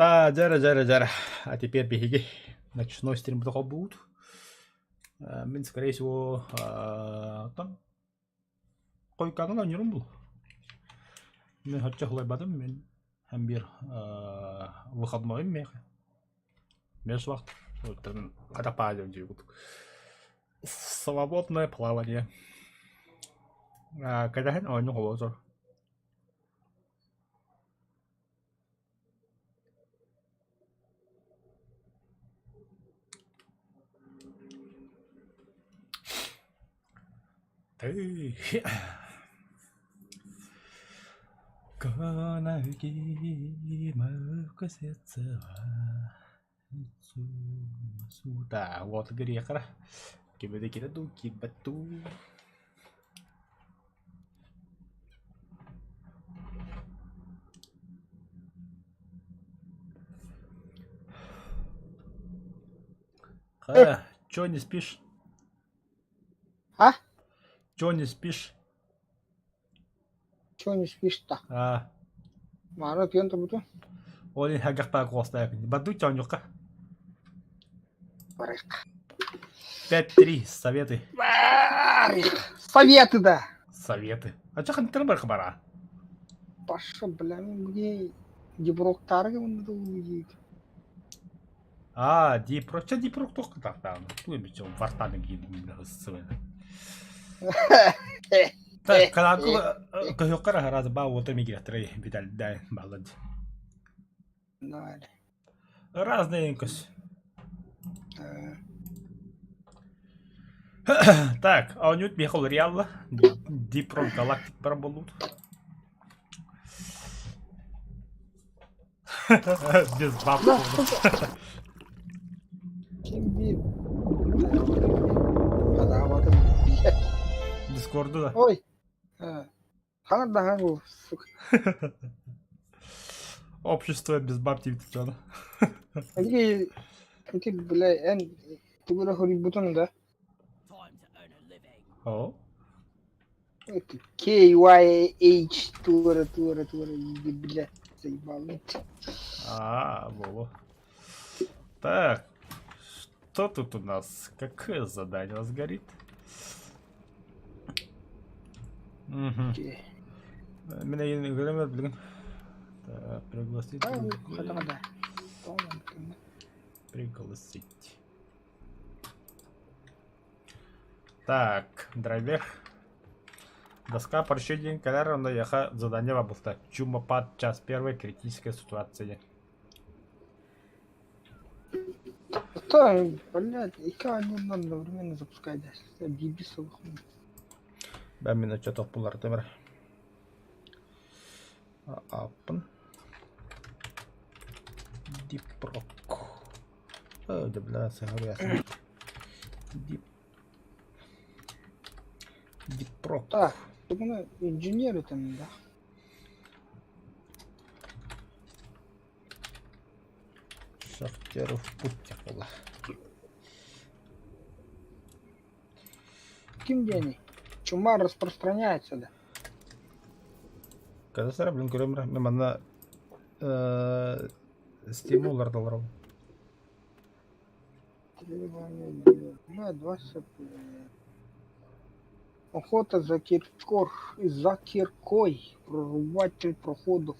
Да, жара. А теперь беги. Ночной стрим только будет. Мен, скорее всего, там койкаңын ойнырым бұл. Мен хотча хулай бадым, мен һәм бир выходной мен. Меж вақт. Когда падаем живут. Свободное плавание. Когда хэн ойны холозор. Канаги мокосятся. Да, вот грехра. Кибаду. Чё не спишь? А? Чё не спишь? Чего не спишь-то? Мара пьем-то буду. Олин хагахпа костак. Баду тёнюка. 5-3. Советы. Советы, да. Советы. А чё хантер бархабара? Паша, бля, мне деброктарга надо увидеть. Дипрок. Чё дипрок только так там. Ту им чё вартаны гидим ссывы. Так, когда кохёкара раз ба вот миграторы видал да балад. Давай. Разные инкос. Так, а он ехал реально. Дипрок галактик проболут. Без баб. Дискорду да. Ой. Ханадагу, сука. Общество без баб типа. Какие, бля, ты говоришь, хули бутон, да? О. KYH, тура, бля, заебал. Во. Так, что тут у нас? Какое задание у нас горит? Меня не говорят, блин. Пригласить. Пригласить. Так, драйвер. Доска поручения калера на яха задание в области. Чумопад, час первой, критическая ситуация. Что, блядь, и как они надо одновременно запускать, да? Бибисовых. Бәмина что-то пулар темір. Апын. Дипрок. Да, бля, сагрясно. Дипрок. Так, тут мы инженеры там, да? Шахтеру в путь было. Каким день? Чума распространяется, да? Когда сара, блин, куремра, мемана стимулар долларов. Охота за киркой, прорубатель проходов.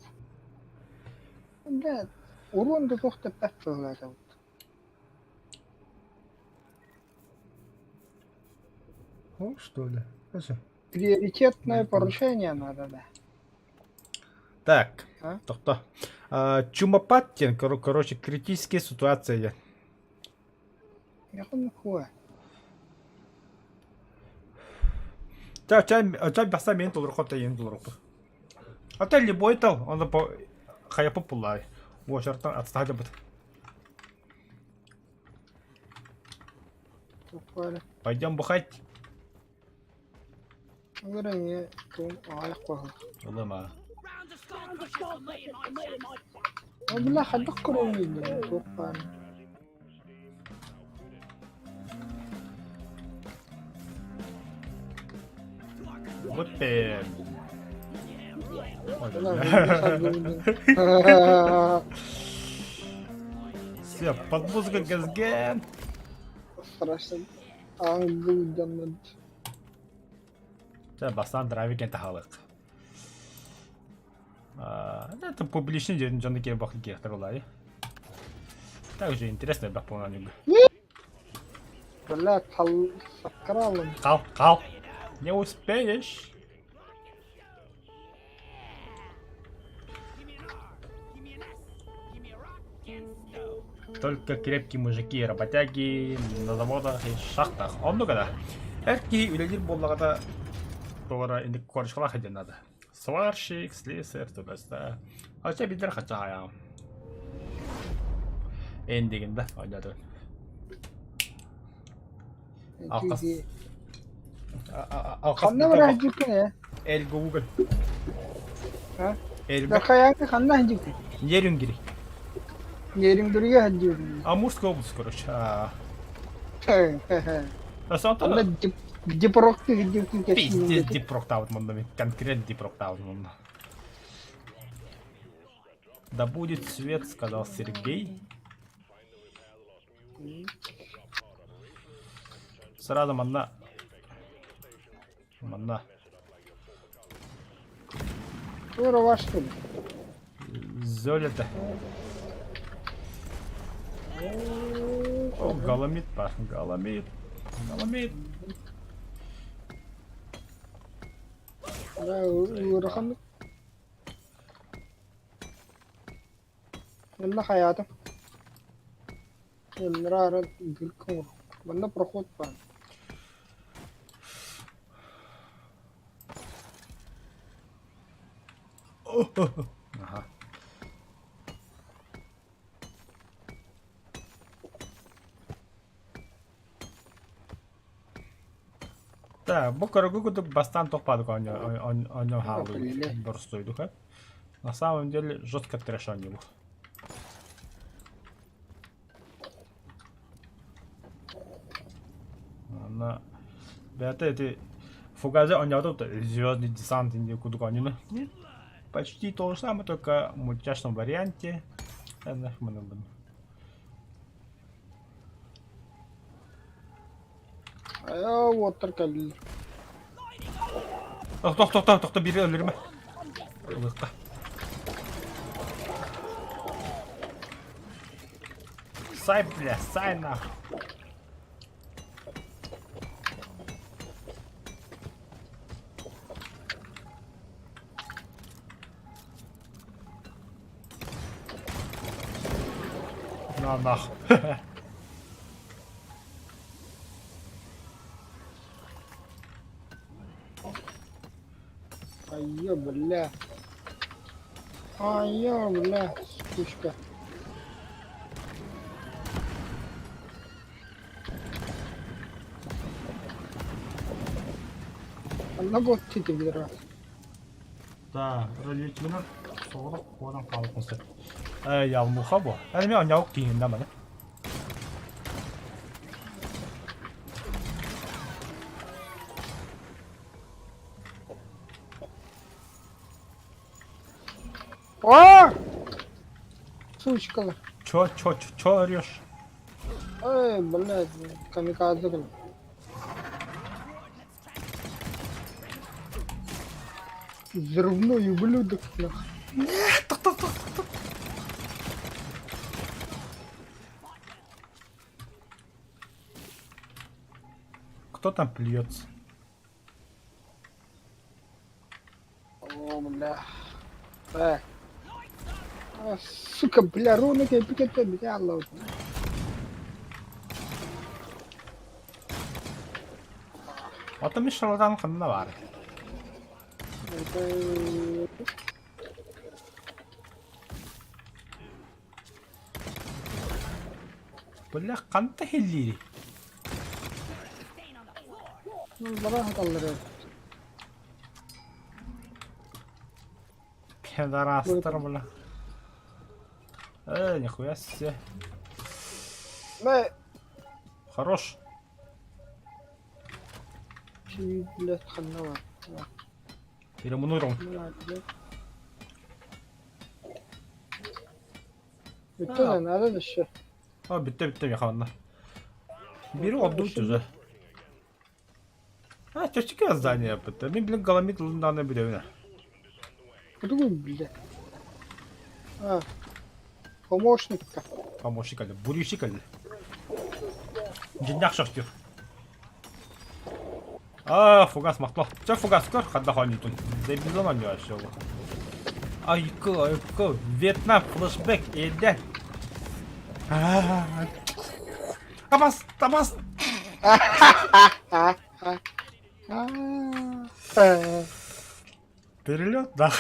Да, урон до того, что это вот. Ну, что ли? Приоритетное поручение надо, да. Так, кто? Чумопаттин, короче, критические ситуации. Я хуй. Чай басамент olur kota yeni olur. Hatta любой тал, он по хая популай. Вот чертан отстали бы. Тупая. Пойдем бухать. Вернее, тум аяққа. Улыма. Бля, хадық көрмейді. Тупая. Вот ты. Все, под музыку газген. Страшно. Аңғылданмады. Бастан драйвик енті халық. Это публичный день, Джон Кей бахли кехтер олай. Также интересно, бірақ по немного. Бля, сакралым. Кал. Не успеешь. Только крепкие мужики и работяги на заводах и шахтах. Он ну когда. Эрки үлелер боллағада doğru indik konuşmalar edin adı. Сварщик, слесарь, туда-сюда. А тебя бидер хотя аяғым. Эндегенде ойнады. Алқас. Қанда бір әжікін е? El Google. El Бәқаяңды қанда әжікін? Нерін керек. Нерін дүрге әжікін. Амурская область, короче. Қанда дипрокты әжікін кәсін. Пиздец дипроктаут мұнда. Конкретно дипроктаут мұнда. Да будет свет, сказал Сергей. Сразу манна. Тура ваштым. Золото. О, галамит бар. Галамит. Ураханды. Бында хаятым. Рара гүлкін. Бында проход бар. Ага. Так, бұл көрігігі бастан тоқпадық он халу бұрыстойдық. На самом деле жестко трэш он его. Это эти фугазы он не звездный десант инди куда они. Почти то же самое, только в мультяшном варианте. Вот только ли. Тоқта бері өлірме. Ұлыққа. Сай, бля, сай нахуй. На нахуй. Ай-я, бля, скучка. Она вот ты бедра. Да, родителям соғырық одан қалыпмыз. Ялмуха бұл. Әліме оңауық кейінді мені. О! Сучка. Чё орешь? Эй, блядь, камикадзе, блядь. Взрывной ублюдок, нахуй. Кто там плюется? О, бля. Сука, бля, руны кепикетте, бля, лаут. Ата мишалдан қанына бар. Бля, қанты хеллири. Бара калдырып. Пидорастер, бля. Нихуя себе. Бай. Хорош. Чи, блядь, ханна. Перемануем. Bütün nerede dışı? Bitti yakaladı. Biri oldu uçuza. Çocuk yazdığını yaptı. Ben bile galamit olduğundan bile öyle. Bu da mı bile? Ha. Помощник-то. Помощник ali. Бурющик ali. Денег шахтер. Фугас махтал. Че фугас кор? Хадда ханитун. Дебилон oynuyor aşağıda. Ayıkı. Vietnam flashback eder. Tabas. Перелет, да.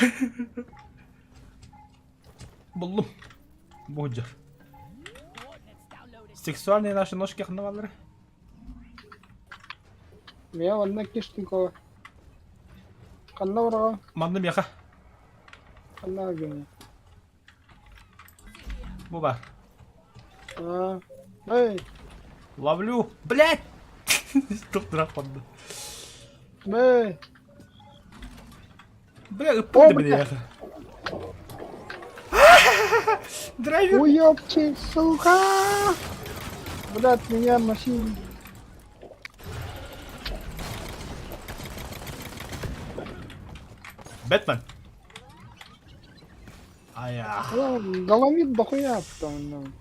Buldum. Буджер. Сексуальные наши ножки хнавалры. Я вон киштинкова. Канна врага. Мандым яха. Канна гене. Буба. Эй, Ловлю. Блять! Стоп, дракон. эй. Бля, пусть бля. меня яха. Драйвер. Уёбки, сука! Блядь, меня машина. Бэтмен. Ая. Доломит дохуя потом.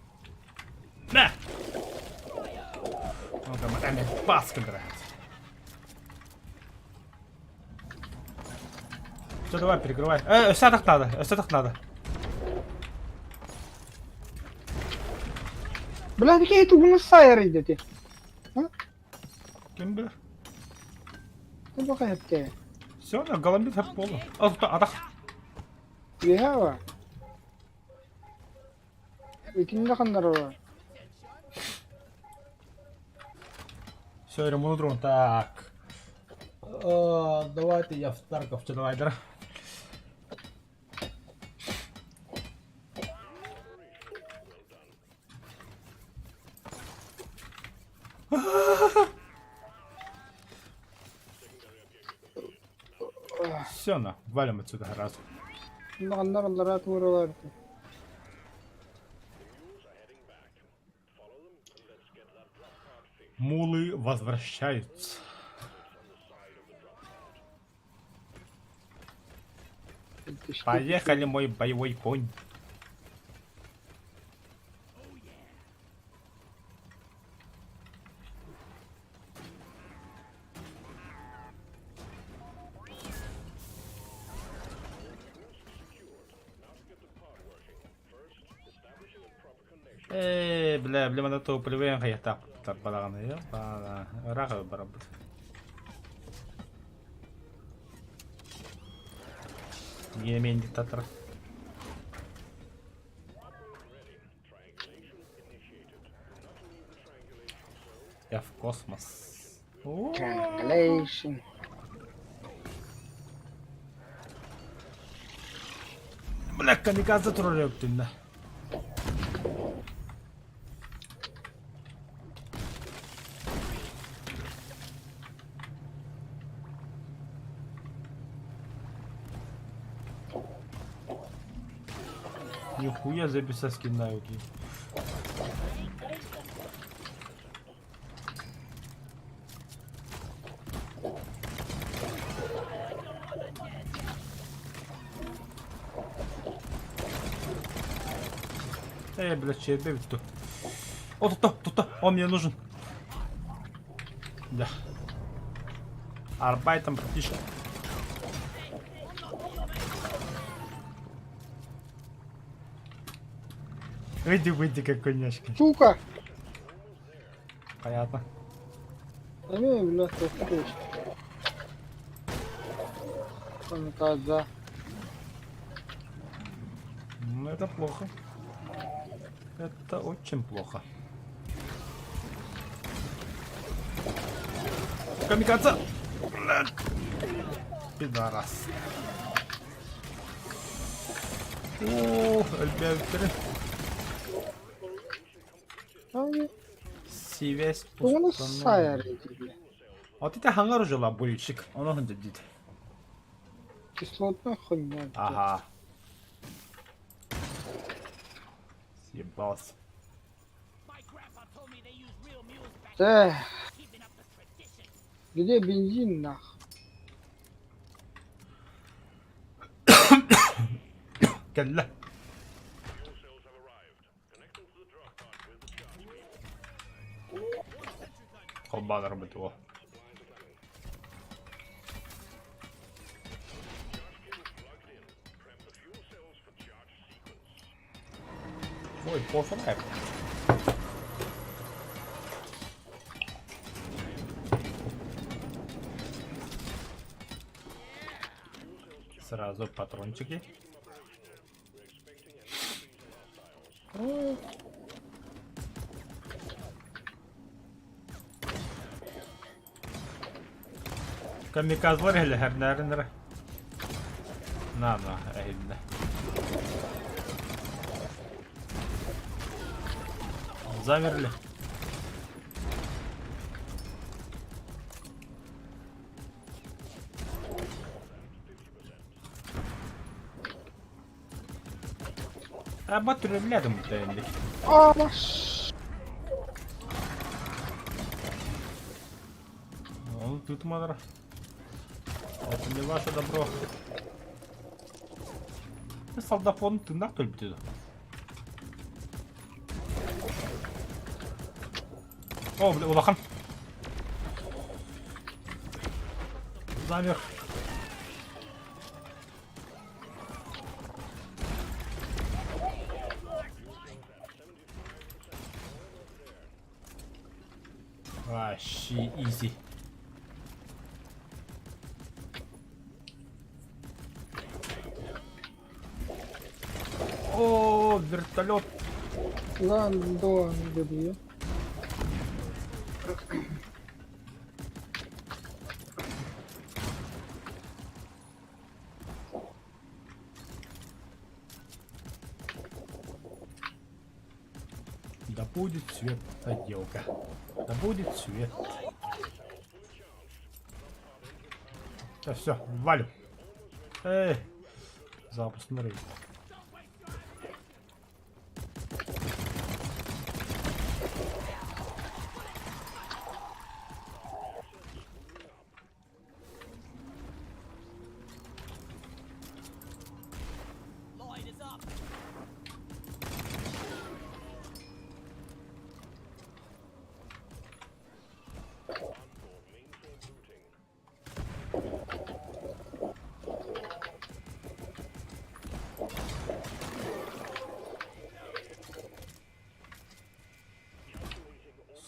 На! Ну-ка, матами паска нравится. Все, давай, перекрывай. Все так надо. Блядь, какие тут гнусайры идете? Кем bilir? Ты пока это. Все, голомит hep oldu. Atak. Лева. İkinde kanlar var. Все, ремонтируем. Так. Давайте я в Тарковче давай. Все, валим отсюда разу. Kanlar rahat vuruyorlar. Мулы возвращаются. Поехали, мой боевой конь. Бля, mana tuh pilihan yang kayak tak balangan ya, raka barabar. Yine main диктатор. Я в космос. Triangulation. Бля, камикадзе тролль öptüm de. Нихуя записать скинают. Блядь, черепи тут. О, тут, он мне нужен. Да. Арбайтом птичка. Выйди, какой няшка. Сука! Понятно. Не, блядь, ты Камикадзе. Ну, это плохо. Это очень плохо. Камикадзе! Блядь! Пидорас. О, Альбертер. Связь Bunu установлена. sayar ediyor. А ты хангар жила бульчик. Оно хандит. Кислотной хуйня. Ага. Съебался. Да. Где бензин нах? كلا. خبان ربطوه. Ой, пофиг. Сразу патрончики. Камиказ var hele her nerede? Na ehinde. Замерли. А батарея рядом тенdik. Baş. Onu tutmadılar. Это не ваше добро. Солдафон тыңдап төліп деді. О, бля, улахан. Замер. Вообще изи. О, вертолет. Lan gidiyor. Да будет свет, отделка. Да будет свет. Да все, валю. Эй, запуск на рейд.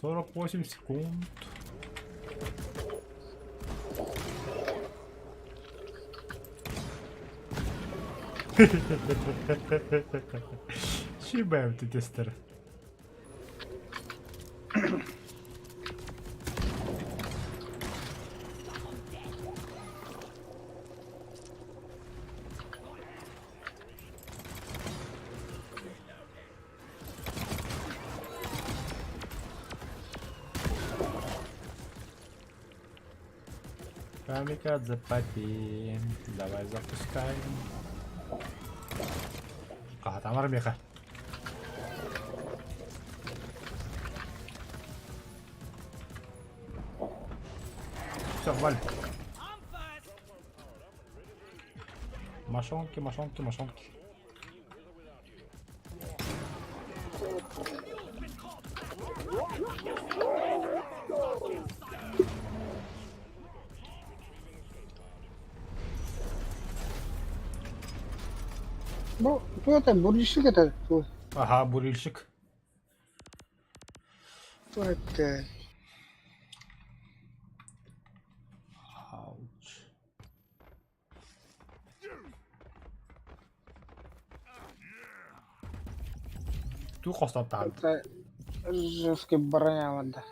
Сорок 48 секунд. Шибаем ты тестер. Камикадзе пати. Давай запускаем. Там армеха. Все, валь. Мошонки, мошонки, мошонки. Bu это бурильщик это. Ага, бурильщик. Это. Ауч. Ту хостатал. Это жесткий броня вода.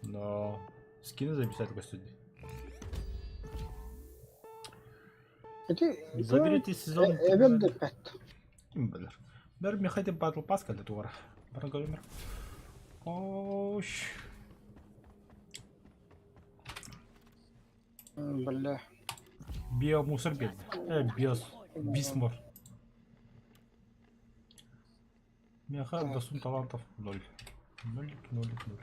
Но скины записать костюм. Это Заберите сезон. Эбен де пет. Kim bilir. Bir хотим Battle Pass geldi duvara. Bana görünür. Oş. Бля. Био мусор geldi. Биос. Бисмор. Меха досун талантов 0. 0, 0, 0.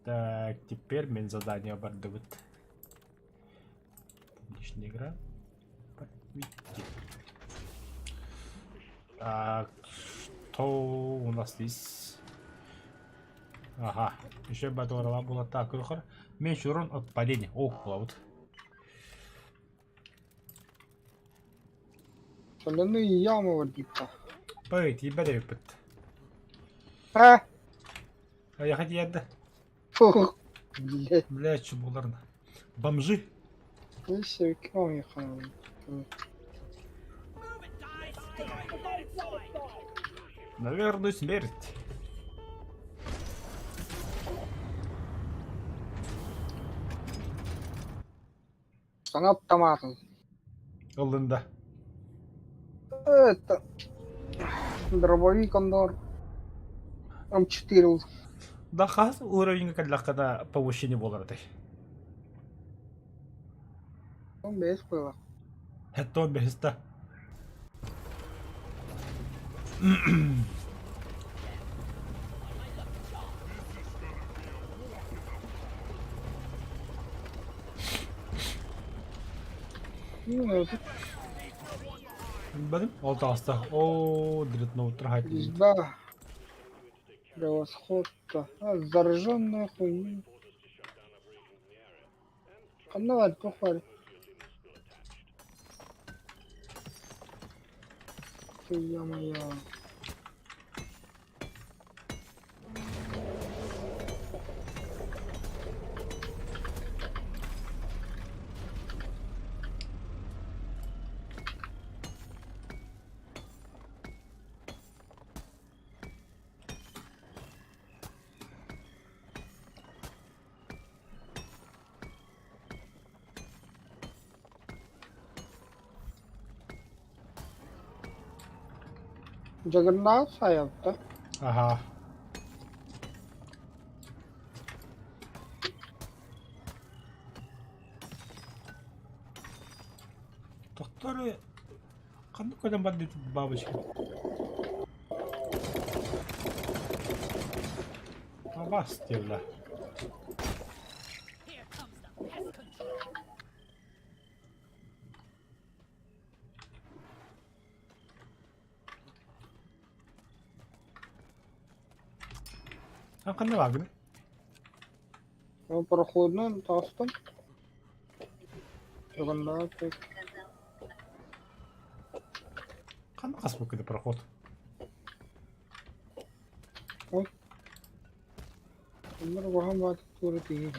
Так, теперь мен задание бардовыт. Лишняя игра. Так, что у нас здесь? Ага, еще бы это было так, хорошо. Меньше урон от падения. О, вот. Соляные ямы водится. Пойди, тебя дают. А? А я хотел да. Фух. Блядь. Бля, чебуларно. Бомжи. Еще кем я ханул. Наверное, смерть. Sana автоматом. Олында. Это... Дробовик Кондор. М4. Да, хас уровень когда повышение болардай. Он без было. Это беста. Ну, это Бадым, алтаста. О, дредноут трахать. пизда. Превосходство. А, зараженная хуйня. Давай, похваль. Ты моя. Джаггернаут саяпта. Ага. Докторы, қандай көлем бар дейді бабочка. Бас девла. А қандай вагон? Он проходной тастом. Джаггернаут. Қандай қас бұл кеді проход? Ой. Onlar वहाँ बात पूरी थी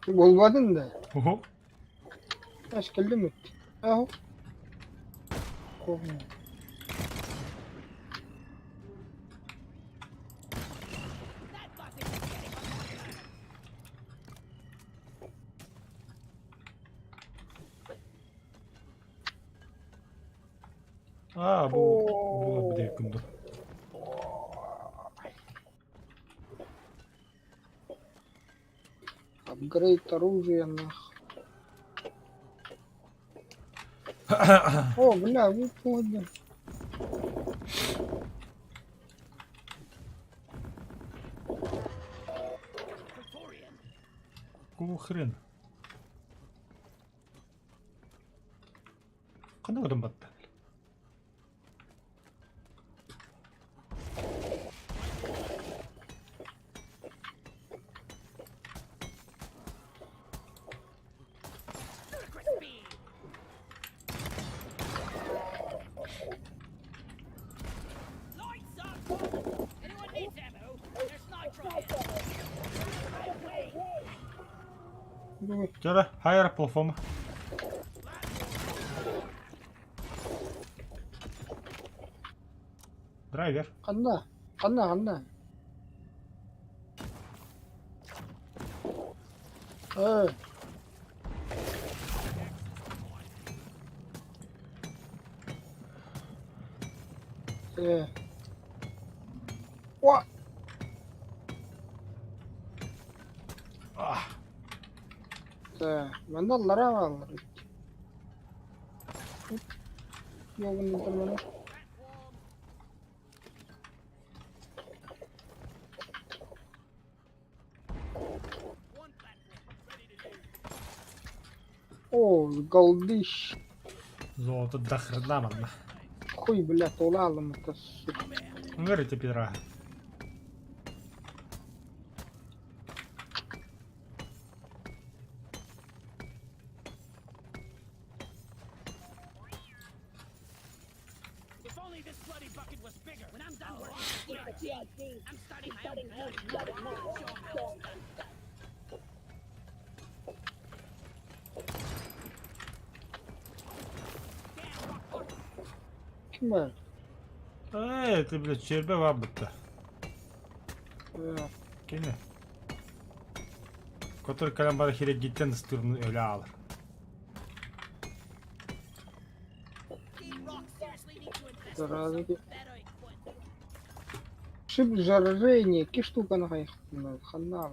बोलवादın da Ого. aşkıldı mı? Aho. Kovma. А, бұл бір күнді. Апгрейд оружия нах. О, бля, вы поняли. Какого хрена? Қандай адам батты? Жара, хайр платформа. Драйвер. Kanna. ايه ايه وا Ah. ايه من الله راه يوم من اوه قلديش Золото до хрена, мана. خوي بالله طول عالم التصوير Говорите, пидора. If only this bloody bucket was bigger. When I'm done working here, I'm starting my own bloody show. كمان Ты, блядь, черпе вабыта. ايه Kine. Который каламбар херек гиттен стырны öyle alır. зараза шип жарение ки штука на хайх ханал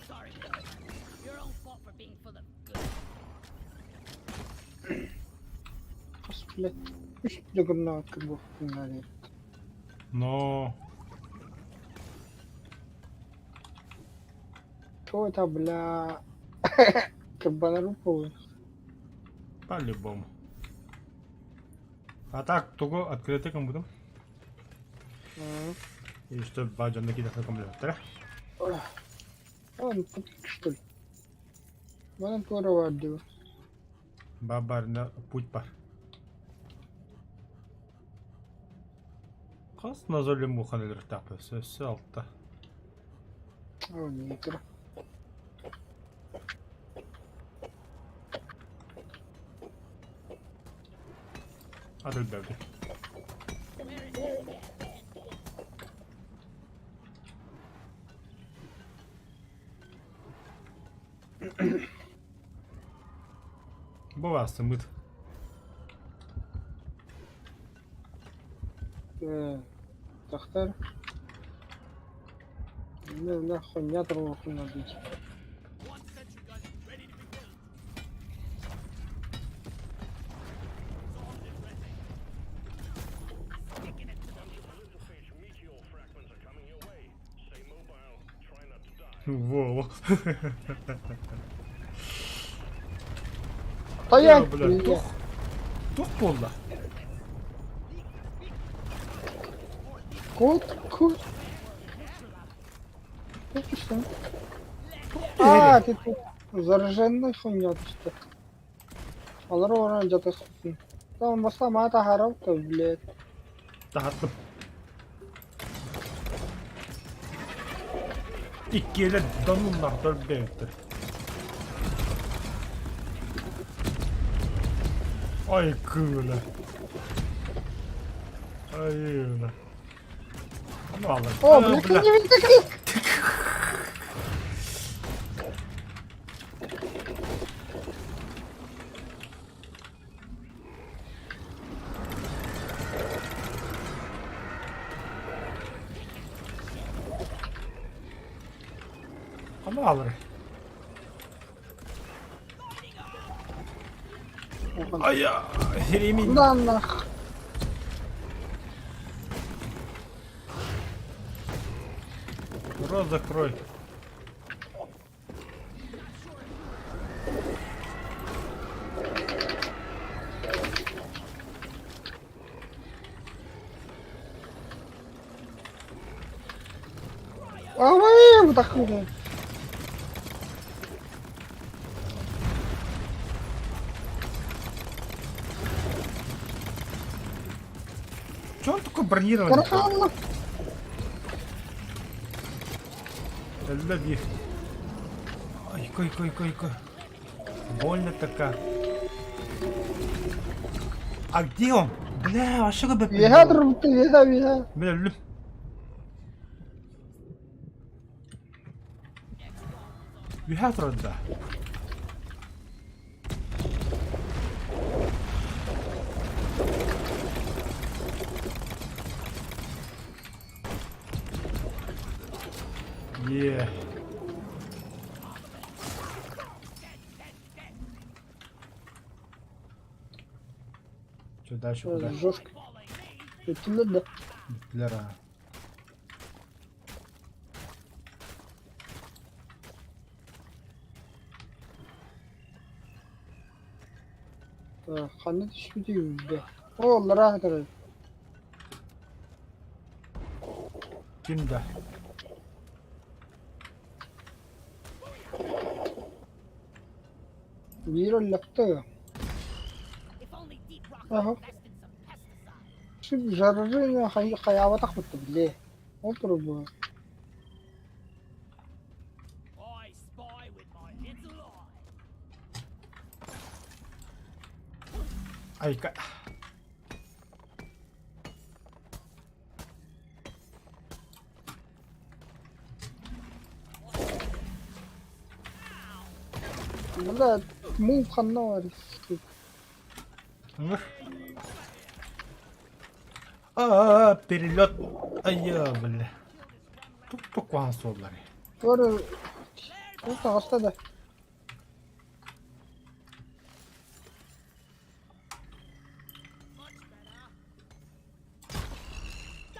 Sorry, your own fault for being full of good. خش блядь مش قلنا كبو هذه Но... شو это бля кабана рупой По-любому. А так, только открытый будем. И что баджан накидать на компьютер. он что ли man тоже вадил Бабар на путь пар. Кас назолим муханелер тапы. Сөз алты. о нитро Адыл бәвді. Бова сымыт. تختار لا хуйня трохи набить Во. стоять Бля, блядь тух. Тух полда. кот это что а ты тут зараженный хуйня что алар оран жатасың там баста мата харап то блядь Dağıttım. İlk yere donunlar dört büyüktür. Ay kıvıla. Ay öyle. Ama Allah. о блядь не видишь Ama alır. Ay ya. Herimin. да нах Рот закрой. ой вот так хуйня Че он такой бронированный? караханно Лови. Ай, кой. Больно такая. А где он? Бля, а что бы... вига ты вига Бля, лю... You have run that. Yeah. Şu kadar şu kadar. Жестко. Bitirdi de. Bittiler ha. Kanı düşmedi yüzde. O rahat arıyor. Kimde? Viro laptı. If only deep rock Ага. was less than some pesticide. Şimdi jararı hayava takmadı bile. Otur bu. I spy with my little eye. Ay ka... Burada mum kanına var. Vur. Aa, перелет. Ay ya böyle. Çok vahası oldular ya. Var. Burada hasta da.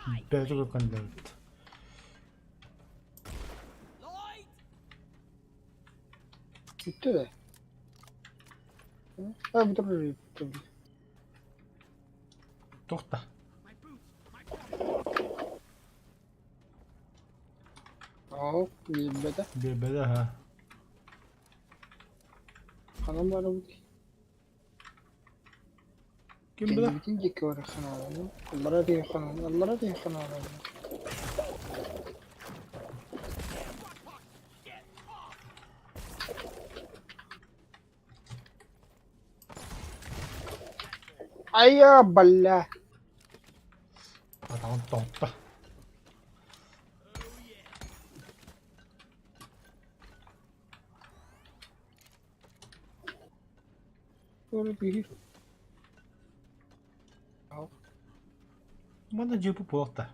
Much better. Böyle kandı. Lloyd! Bitti de. Ha bu da böyle bitti. Tohta. My boots! Aa, iyi be de. Bir böyle ha. Kanım var bu. Kim bu da? Bitince ki var kanalını. Allah'a diye kanalını. Allah'a diye kanalını. Ayya balla. Adam tohta. Böyle bir. Manda dia pro porta.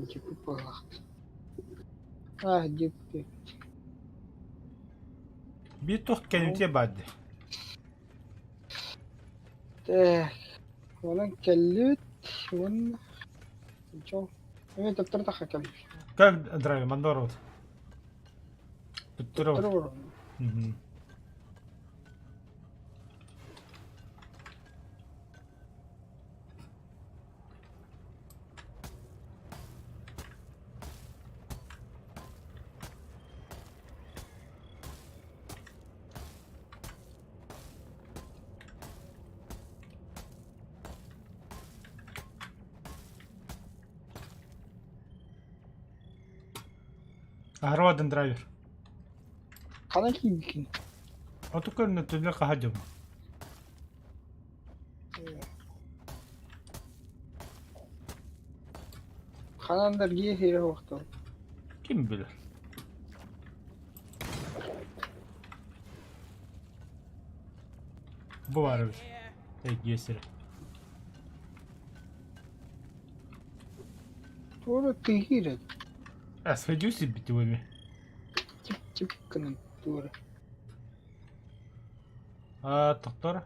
Cephe bak. Ah cephe. Bir toh kendine baddi. Wannan kellit. Wannan. Çok. Evet doktor da hakem. Как драйв, мандорот. Tutturov. Doktor var. Harvard'ın driver. Kana ki bikin. O tukar na tulak kahajam. Kananlar giye hire vakti. Kim bilir? Bu var bir. Tek yesir. Doğru tehir. Asfediyorsun bitti bu mi? Çip kanın. Doğru. Aa doktor.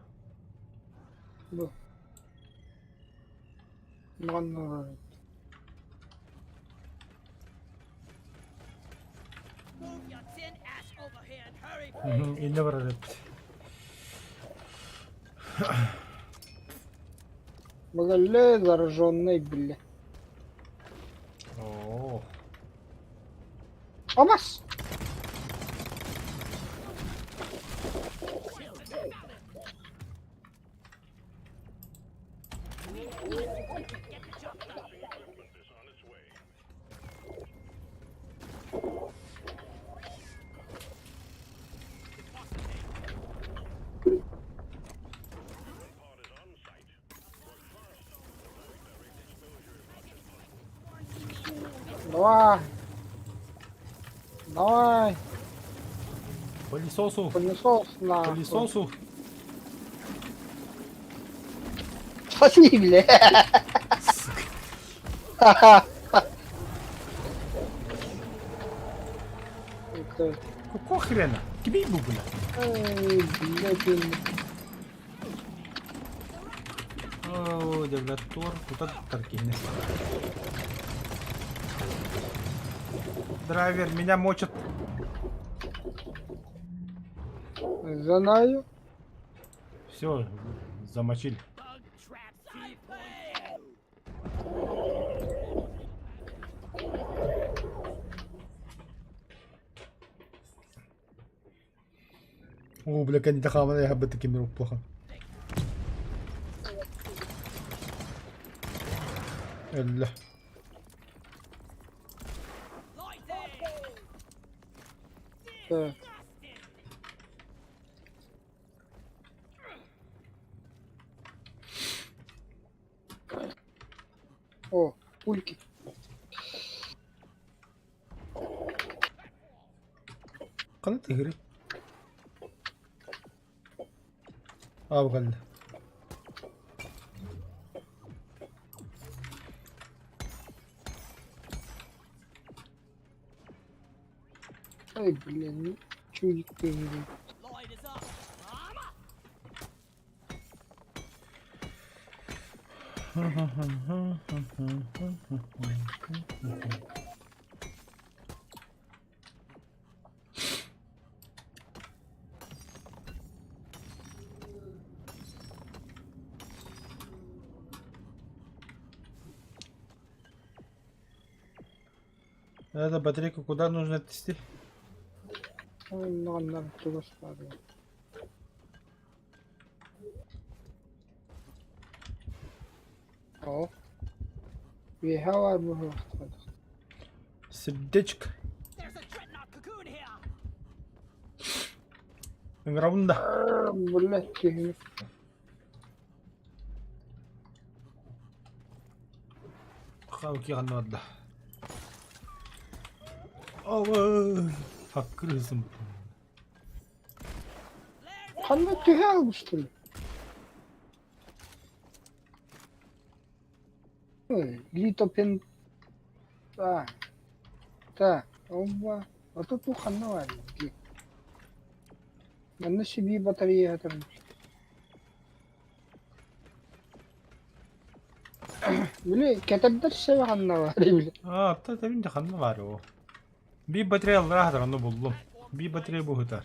Bu. Manlar. Move your tin ass over here and hurry! İnne var evet. Magalle зараженный, бля. Oo. Амас! Давай. Давай. Пылесосу. Пылесос нахуй. Пылесосу. Спаси, бля. Сука. Это... Какого хрена? Тебе ебу, бля. Ай, блядь. О, девлятор. Куда таркины? Драйвер, меня мочат. Знаю. Все, замочили. Bug trap О, бля, كان تخاف يا هبتك من плохо. ال Так. О, пульки. قناة تجري. بغل. Ай, блин, чудик ты. Lloyd is up. Armor. Это батарейку куда нужно отнести? Ой, надо туда ставить. О. Вега var bu haftada. Сердечко. There's a dreadnought cocoon here. Граунда. Блять, ты. Хауки ганнада. Ой, факрызым. Kanma tühe almıştır. Литопен. Так. Так. Оба. А тут туханна var. Ben de şimdi bataryaya yatırmış. Bile ketebder şey hanna var bile. Tabii de kanlı var o. Bir batarya alır onu buldum. Bir batarya bu kadar.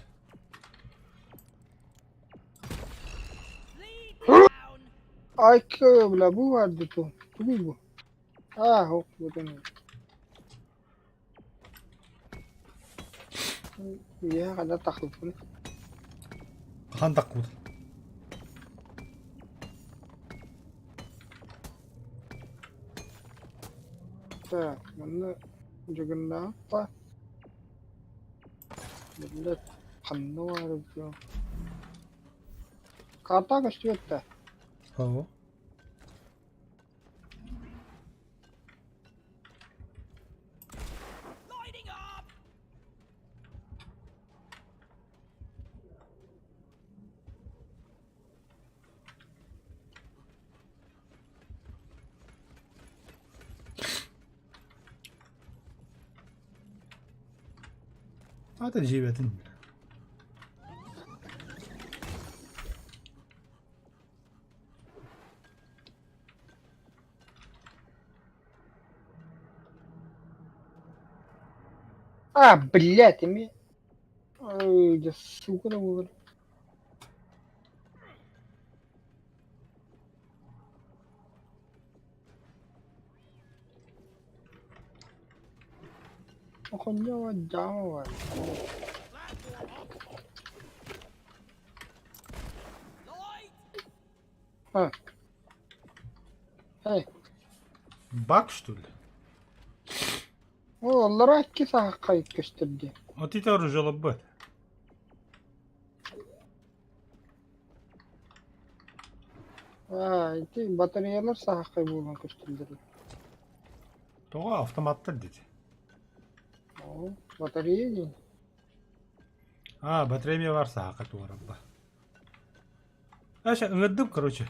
Lead down. Ay ki bile bu vardı tu. Bu değil bu. O bu da ne? Ya kadar takılıp bunu. Han takut. Так, bunu Juggernaut. Millet kanlı var diyor. Karta kaçtı da. Ho. Lighting up. Hadi cibetin. Блядь, ими. Ой, да сука да было. Охуенно дама var. Lloyd. Hey, Bak что ли? onlara iki saat kayıt gösterdi. Вот это уже лоббет. Bataryalar saat kaybı olan gösterdi. Тоға автоматта дейді. О, батарея не. Батарея var саақат уарабба. Аша ыңырдым, короче.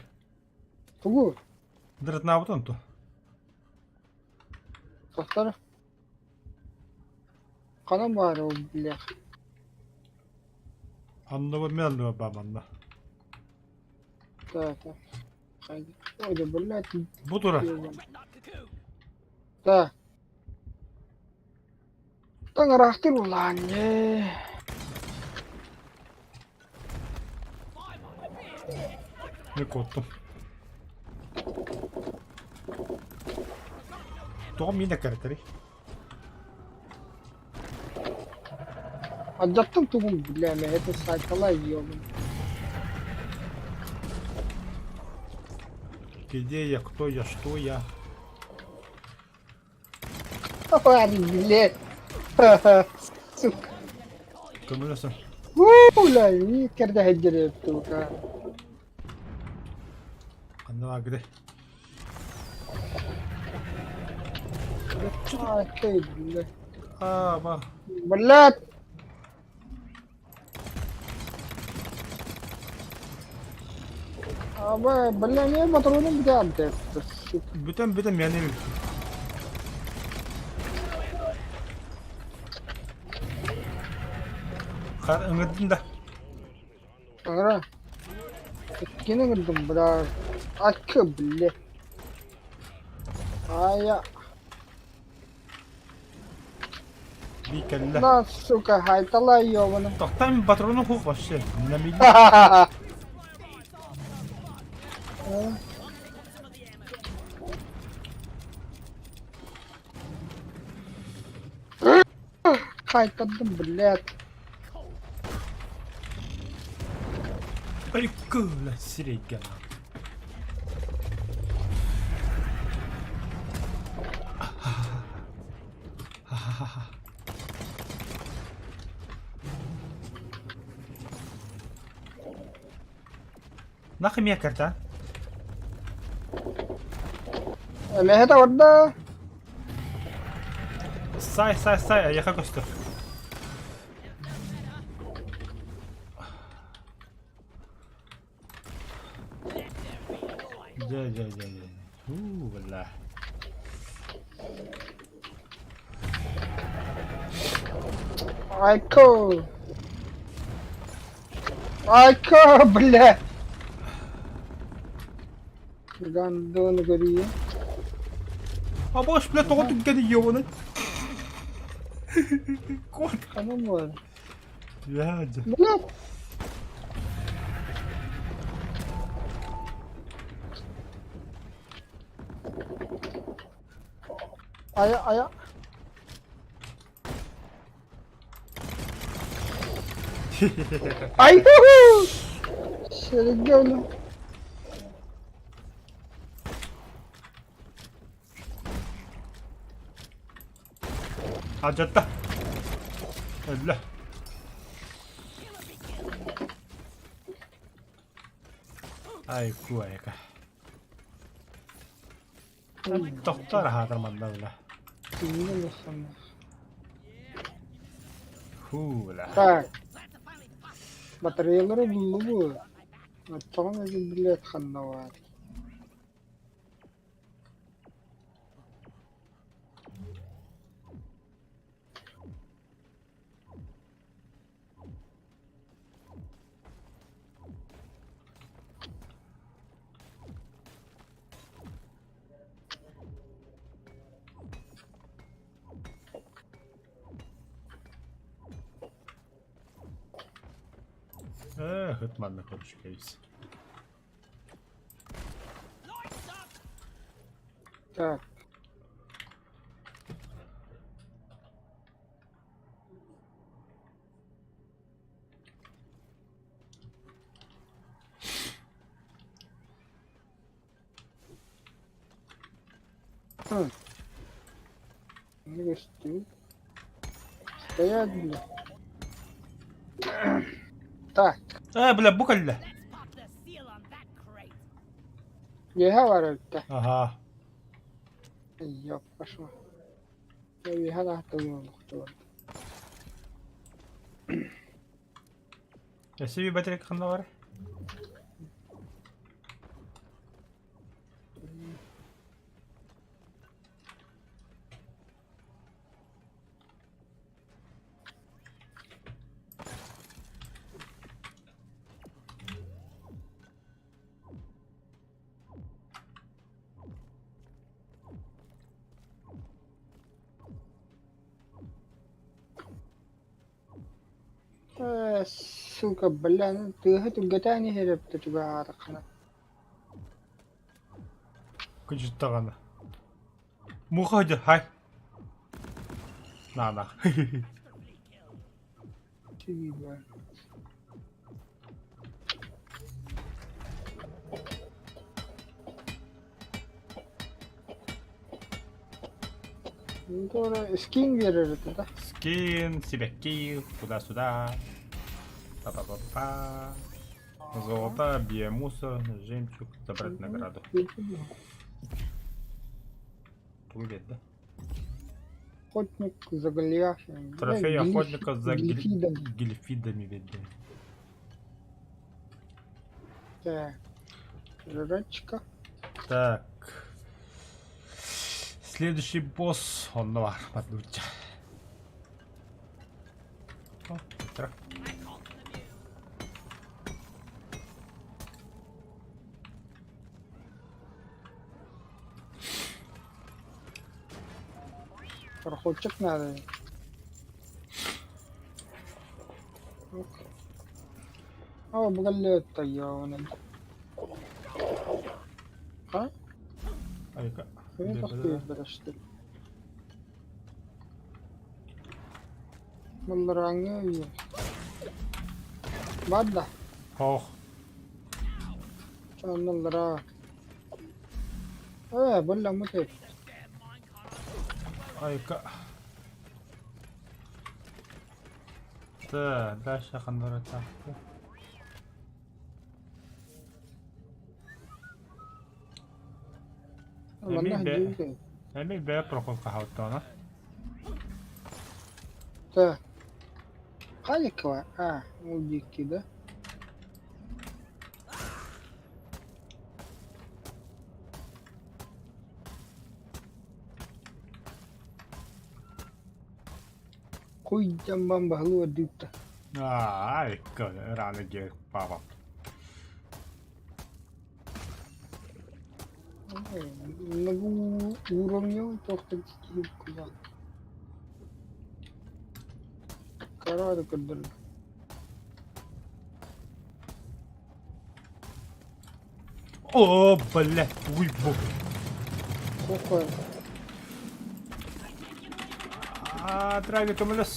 Тугу. Дыртнаабытын ту. Тоқтар. Канам бар ол блях. Аннова мен аннова баманна. Так. Хайди. Ой, да блядь. Бу тура. Not cocoon. Да. Таңырақтыр улан. Не коттум. Тоғым мені кәртері. Отжаттым тугум, бля, мен это сайтала ебан. Где я, кто я, что я. Парень, блядь. Ха-ха. Сука. Көмілесің. Бля, не керде хеджере тука. Қандыға кіде. Ай, ты, блядь. Ба. Блядь. Аба, бля, не патроны бдят, сука. Бүтін мен емін. Ыңырдым да. Ара. Кені кірдім, бля. Акы, бля. Ая. Бейкәлі. На, сука, хайтала ебаным. Тоқтайым патроны хуқ башы. Нәмейлі. Ха-ха-ха. Кайтадым, блядь. Ай, көйлі сірейген. Нахым я карта? Мехета орда. Сай, аяқа көстір. Жай. Бля. Айко, бля. Гандон гори. Бош, бля, тоғы түнкені еуіні. Кот. Канам var. Я, Блядь. Aya. Ay, şöyle oğlum. Acıttı. Öyle. Ay kuayka. Doktor hadırmanda öyle. Dinle misin? Öyle. Так. Батареялары булу. Аттаган эген билет ханнава. Хытманны көрүшкөйбүз. Так. Не гостю. Стоять, бля. Так. Бля, bu калле. Pop the seal on that crate. Еха var ölte. Ага. Yok, пошла. Я еха да хатта yok. يا سيبي بدرك خلنا ورا. suka balan tuh tuh ni hirap tuh juga arakna. كنت اشتغلنا مو خاجة هاي. لا Sige ba? Itu skin verir это. سكين سيبكي сюда па-па-па-па. Золото, биомусор, жемчуг, забрать награду. Туалет, да? Охотник за Голиафом. Трофей охотника за Глифидом. гельфидами, видно. Так. Жрачка. Так. Следующий босс, он новар, подлуча. О, утро. Проходчик надо. О, بقول طيارة. ها؟ Ай-ка. فين تخطيط بالاشتري؟ والله رانجي. بعد Ох. كان الله را. بقول له متى؟ Ай-ка. Да, дальше хандора так. والله هجيبك. Эмиль бе проход кахалтана. Так. Халикова. Мудик да? Хуй jamban bahlu adita. Ай-ка, рано гей, папа. Nag-urong yun. Tokta kikip ko ba? Karado ka doon. О, бля, уйбу. Kukay. Трави камелес.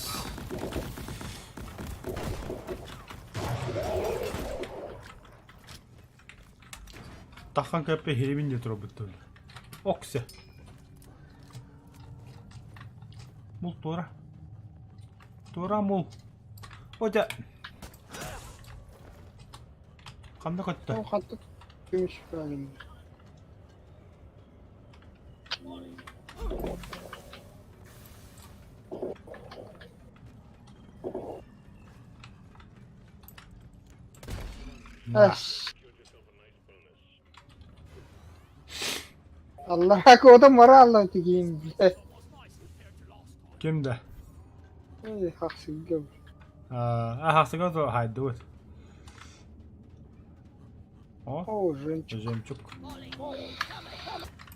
Тахан капе херевин де тробуттул. Оксе. Мул тора. Тора мул. Ода. Кандай катты? О, хаттı. Gümüş falan. Allah aku da mara Allah tigiyim. Kimde? Haksız gör. Хасыга то хайдут. О, О, жемчуг. жемчуг.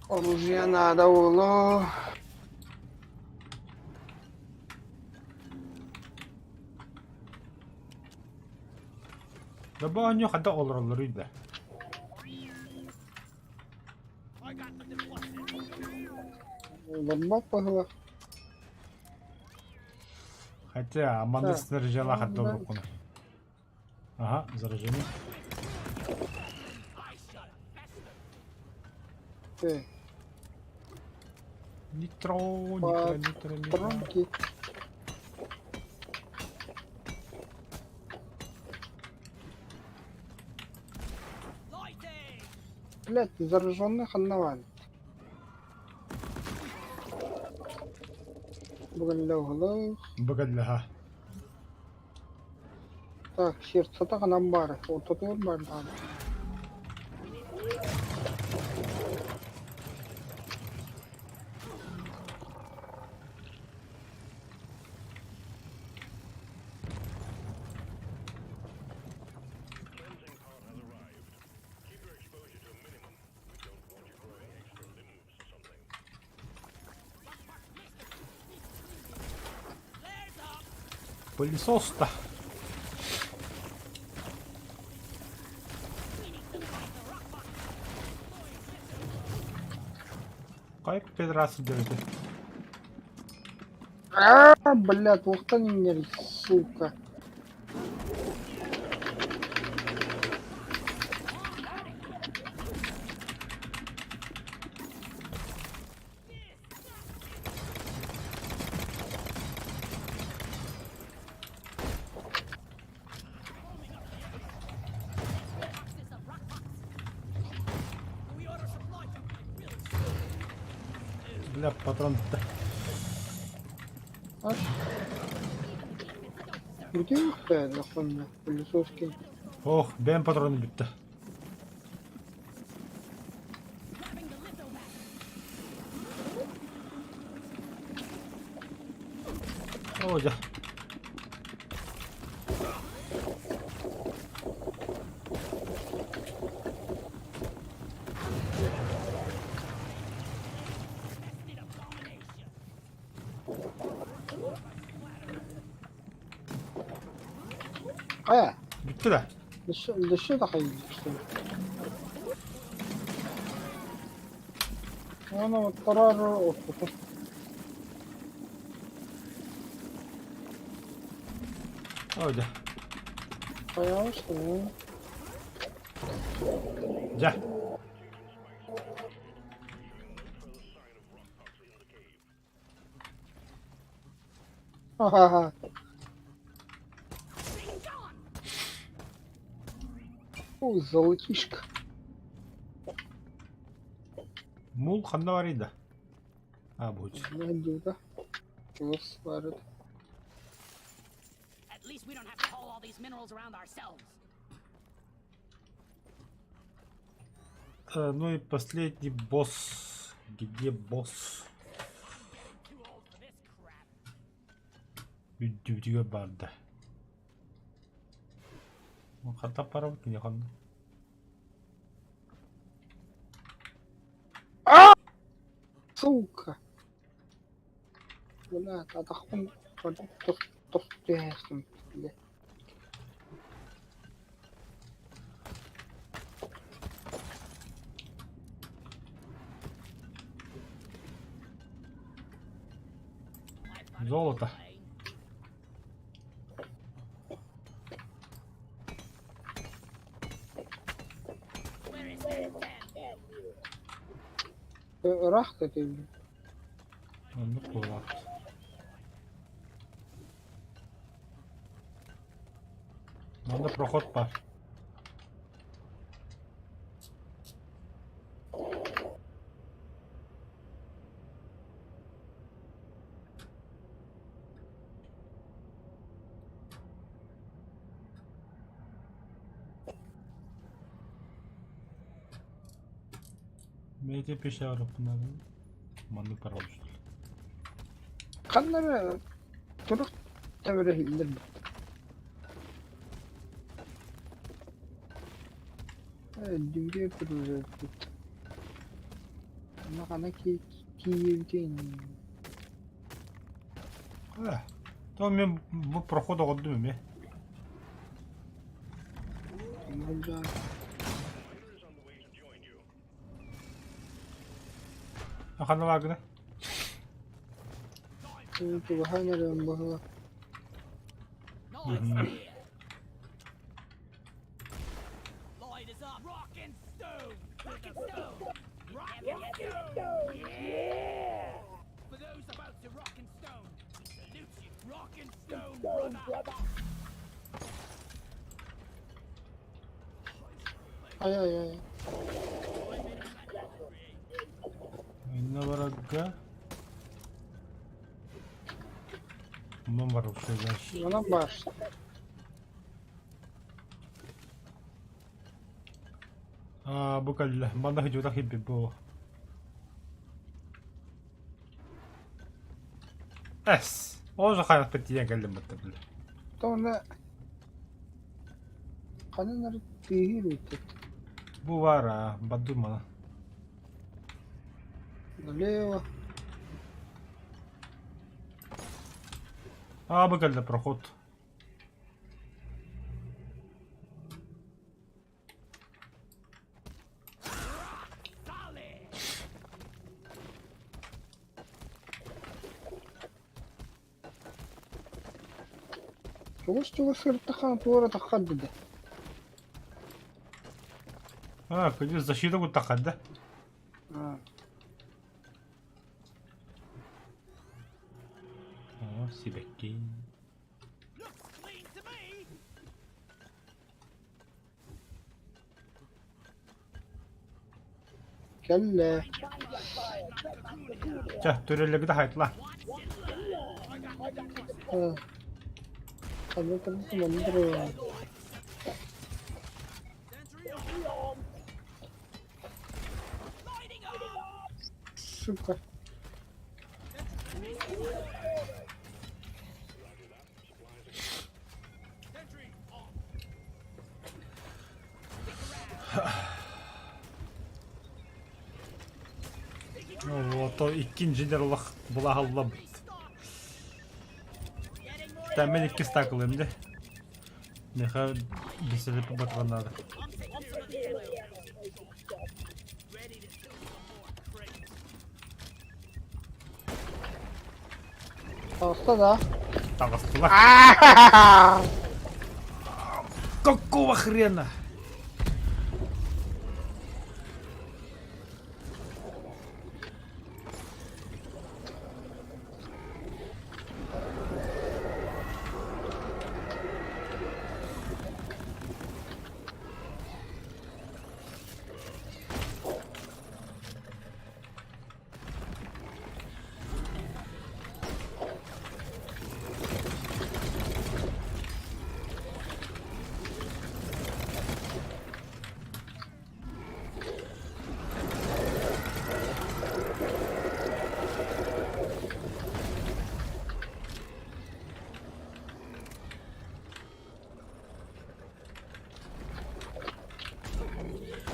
Оружие надо было. Да ба нё хада олорлор үйдө. Бомба погла. Хотя Аманда Так. снаряжала хада Да. олоркуна. Ага, заражение. Нитро, нитро. Патронки. Блять, зараженных одновали. بقول له بقول لها Так, сердце так нам бар. Вот тут вот бар там. Пылесос-то. Кайп педрасы дөрді. Блядь, ух ты, не сука. Бля, патрон-то. Аж. Где их за хуйня? Пылесоски. Ох, бен патроны бітті. Оля. Bitti de. Dışı da hayır işte. Ona вот тарару отпуск. Öyle. Bayağı işte. Gel. Ха-ха-ха. Ой, золотишко. Мул қанда бар еді? А, будет. Найду, да? Чего сварит? At least we don't have to haul all these minerals around ourselves. Ну и последний босс. Где босс? Too old for this crap. Үддүдүгө барды. Каттап барабы кине кандай? Сука. Бля, атахун. Тофтясым. Бля. Золото. Where is that then? Рахта ты, бля. Ну, кулак. Надо проход бар. Медиа пешара bunlar. Manlı para oluştu. Kanları turuk tevre hildir. Düğüye kuruyor. Ama kana ki kiyevdin. То мен bu прохода отдым эме. Мальда. Ахана лагна. Это ваханером было. No, it's here. Lloyd is up. Rock and stone. Rock and stone. Rock and stone. Yeah. For those about to rock and stone, we salute you. Rock and stone, brother. Ай-яй-яй. Инна барага. Bundan var o şeyler. Она башня. بقول ما له جوده بيبو اس اوز خايف بتيجي اكلم الطفل طبعا خلينا نرد فيه روتك بو وارا بدو ما ليه بقول بروخوت Solid. شو بصير تخان طورة تخدده كنت زشيدو قلت تخده سيبكي Looks clean to me. كلا جه توري اللي كده هيطلع خليك بس ما ندري Sentry on. Lighting up. شكرا Sentry on. то ikinci Allah bula Allah Тәмен 2 стакыл эмне Меха биселеп батганнады Hasta da. Тагыстылар Какого хрена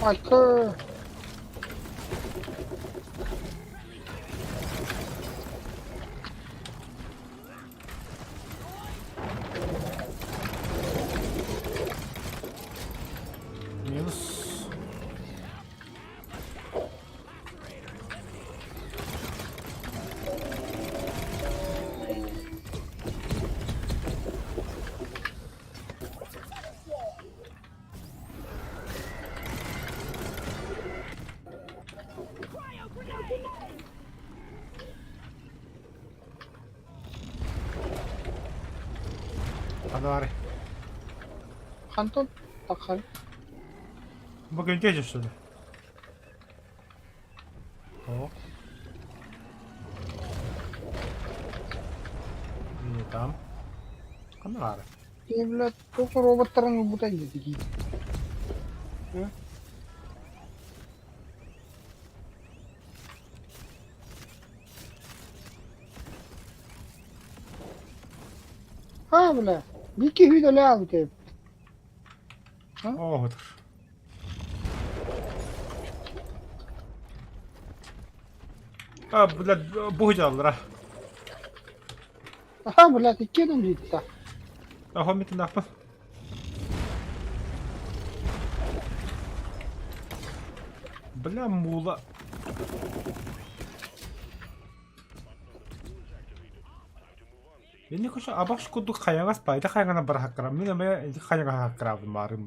Alkır. Минус Hadi Kanton. Takhan. Bugün gece şurada İyi tamam Kamera Evlat çok robotların bu da gidiyor. Ha bile. Bir iki video lazım ki. Odur Blad bu hıcalılar Ha bile iki adam gitti. هم مثل نحفظ بلا مولا ini kok abang kudu kaya ngas pa ita kaya nga berhakram ini namanya itu kaya nga hakram marim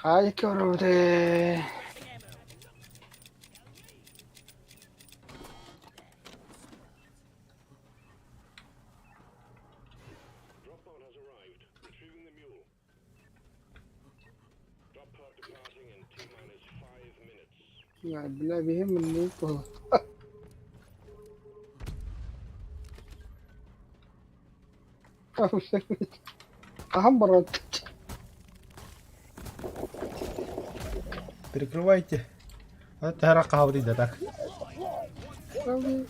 Hay körüde. Dropboard has arrived. Retrieving the mule. Drop pod departing in T-minus 5 minutes. Ya bile bihim min bu. Aham барат. Перекрывайте. Это харака хавди да так. Abi.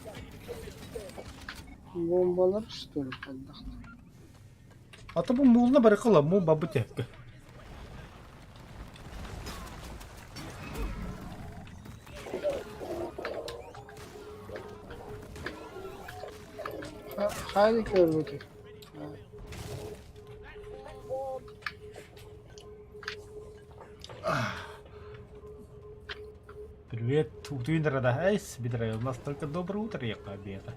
Bombalar что ли тогда? Ата bu muğluna bırakıla mu babu tepki. Haydi kör bakayım. Привет, Твиттер, да, айс, бедра, у нас только доброе утро, я победа.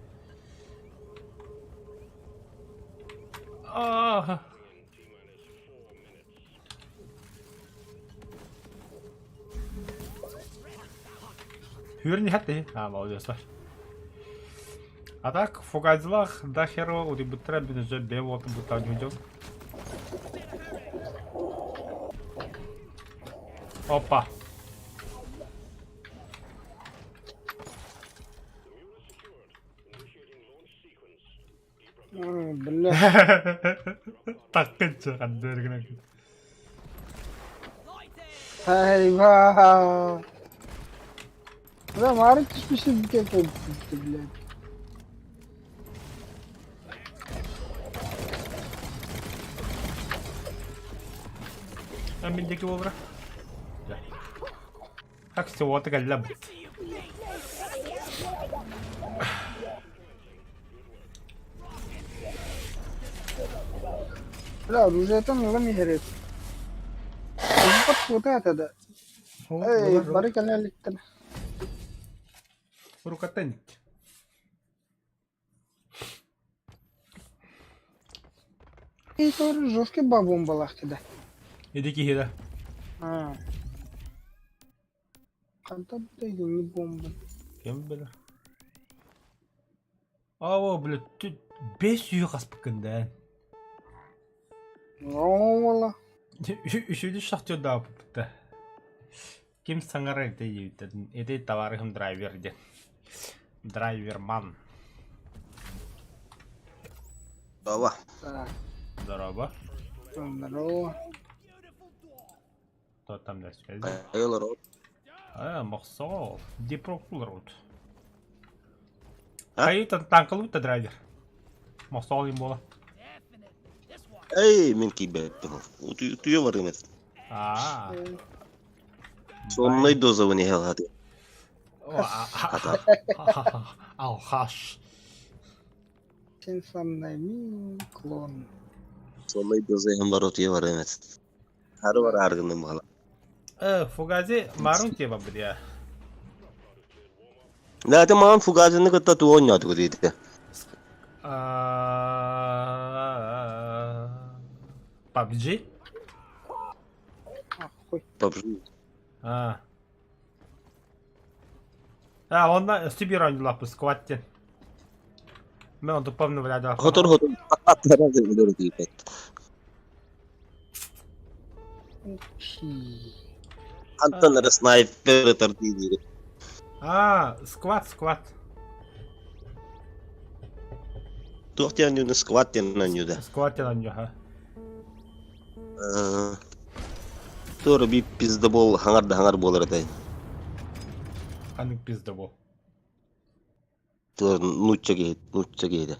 Хюрни хатты, молодец, var. А так, в фугазлах, до хера, у тебя треба уже бело, ты будто не идет. Опа. Бля. Так, конча, отдергнул. Eyvah. Ulan ağrı düşmüşüm bir kere gitti bile. Ben bildeki bu bırak. Как всего ты галяб. Bля, ружья-то много не горит. Вот вот это да. Эй, бары коня. Рукотенник. И тоже жесткий бабом балахты да. Эдики хида. Когда бы не бомба. Kim bilir? Aa böyle 5 suyu kaspıkında. Valla. Üçüncü şahtıyor daha bu. Kim sangar ede ede tavarım driver de. Driver man. Baba. Здорово. Здорово. Кто там на связи? Hayırlar o. Махсол. Дипрокулрут. Ha? Hayır tanklı driver. Махсол им bola. Ey min kibe. Tuyo var emet. Aa. Sonlaydı o zaman hel hadi. Al haş. Sen sanay mi klon? Sonlaydı o zaman var o tuyo var emet. Her var argınım hala. Fugazi marun ki babı ya. Zaten mağan fugazını kıtta tu oynadı o dedi. PUBG? Охуй. Babşı. Ondan Sibir oyuncular bu squat'ten. Ben onu помню вляда. Hotor. Atlara da bilir dedi. Antanlara sniper atar dedi. Squat. Tuhtiyan yunu squat yanan yuda. Squat'ten oynuyor ha. Doğru bir pizda bol hangar bolar atay. Kanık bizde bu. Doğru nutça geydi.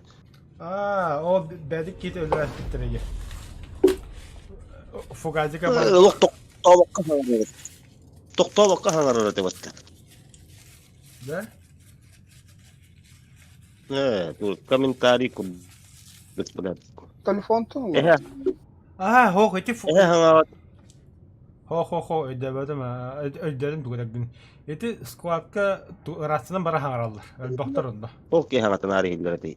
O bedik git öldüren bittireceği. Fugazi kapar. Toqtobaqqa hangar atay batta. Ne? Doğru komentari ku bitbulat. Telefon mu? Ho eti Hangar Ho ödemedim ha. Ödedim tuğdak bin. Eti squat'ka rastıdan bara hangar alır. Doktor onda. okey hangar tanari hiller atay.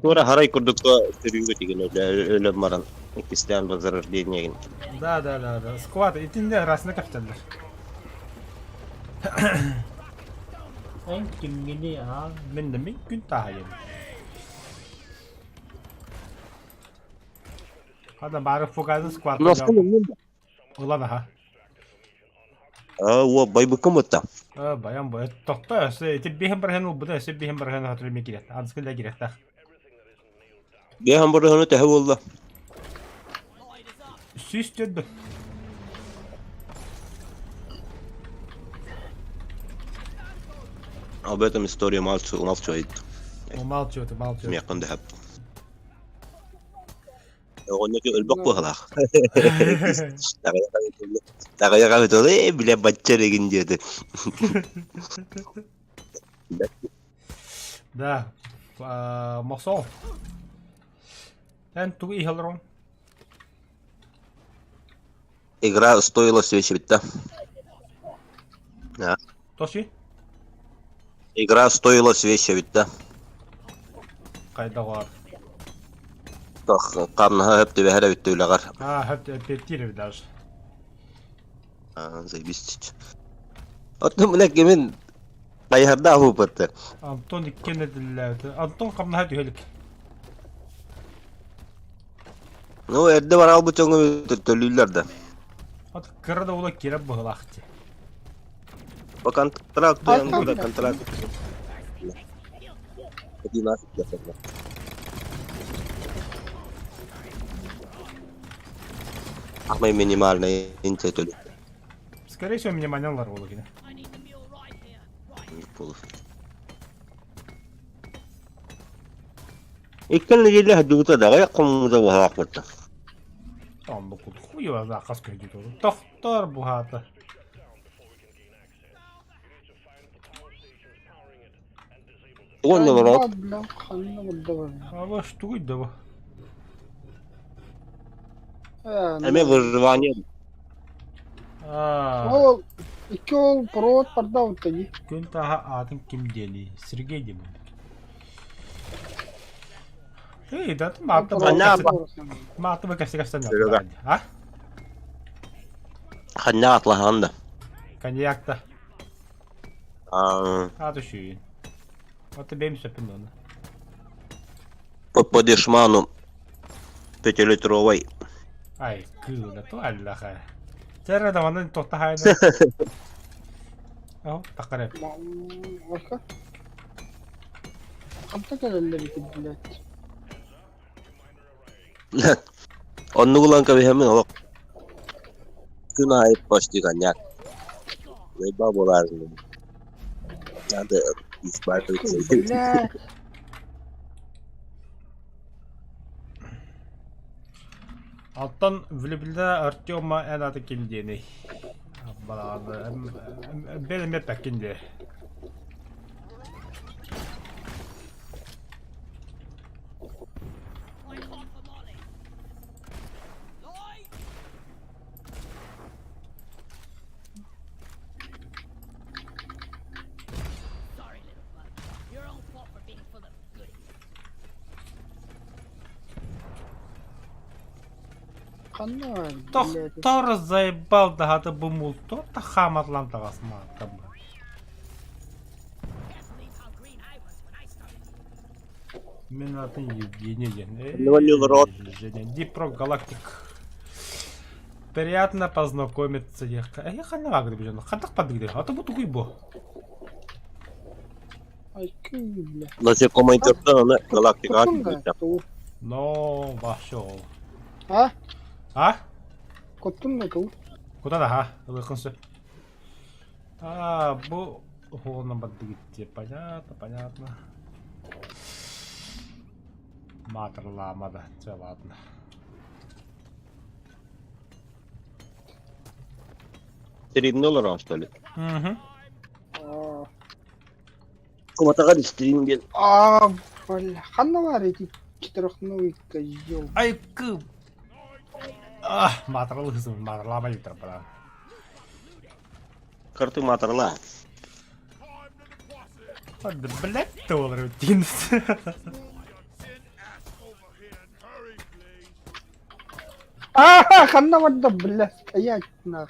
Doğru haray kurduk sürüyü götügen öyle maran. İkisinden de zarar deneyegin. Da. Squat etinde rasına kaptanlar. En kim gini ya? Ben de mi gün tahayım. Hadi bari fugazın squat. Nasıl mı? Ulan ha. O bay bakım atta. Bayan boy. Tokta eti bihem berhen bu da eti bihem berhen hatırlamaya girer. Anskılda girer ta. Bir hamburger onu tehe oldu. Light is up. Süs dedi. Об этом история умалчивает. Умалчивает. Мякон дехеп. Оғыннеки өлбөк бұғылақ. Тағая қабет олы, біле батча деген деді. Да. Мосол. Эн туги ихалрон. Игра стоила свечи бітті. Тоши? Игра стоила свечи бітті. Қайда var? Қарныға өпті бәхәрі бітті өліғар. Петтирев даже. Заебись. Отты мүнәк емен қайырда ауып бітті. Антон иккенеділі. Антон қамна өйелік. Ну, әрді бар албы чоңы төлілерді. Ат кырда ола кереп бұғылақты. По контракту, я говорю, контракт. Иди нафиг, я согласен. Самый минимальный интеллект. Скорее всего, минимальнялар болу кене. I need the mule right here. Right. Иккен жерле хадута дагы комуза бахак бутта. Там бұл хуй ваза қас көйді толы. Тоқтар бұл хаты. Он не ворот. Бля, ханна бадда. Ава штуй да бұл. Эме выживание. Ол iki ol провод парда утаги. Күн таға атын кім дели? Сергей де бұл. Эй, да ты маты бы кәсті Серега. А? Ханна атлаханда. Коньякта. Аты шүйін. Оты бейм сөпін оны. По дешману 5-литровой. Ай, күйді, то әлләға. Сәрі адаманы тоқта хайды. Ау, таққар әп. Başka? Kampta gelirler iki bilet. Onu kullanka bir hemen o. Günah ayıp başlı kanyak. Ve babalar. Hadi ispat etsin. Bilet. Алтан влюбілді Артема ән аты келдені. Балағады. Бәлім әп әккенде. I'm hot for Molly. Light. Sorry, little bug. Your own fault for being full of goodies. Kanna var. bilet. Тоқтар заебал дағады бұл мұлты. Тахаматлан тағасын мағытта бұл. Can't believe how green I was when I started. Мен атын Евгений ден. Рот. Женя, Дипро Галактик. Приятно познакомиться. Я ханна агры бежал. Хатак подыгры. А то буду гуйбо. Ay köy bilet. Nasıl komentörde ona galaktik Kutun artık. da. Doğru. Но, вашел. Ha? А? Kutun da doğru. Куда да, а? Лыхнсы. Бу... Холодно подыгры. Понятно. Матер ламада. Все, ладно. $3 что ли? Угу. Aa. Коматага стрим гел. Бля. Kanna var эти четырехногий козел. Ай, кып. Матер лыхнсы. Матер лама литр, бля. Карты матерла. Блять, долларов тинс. Kanna var da bля. Стоять на.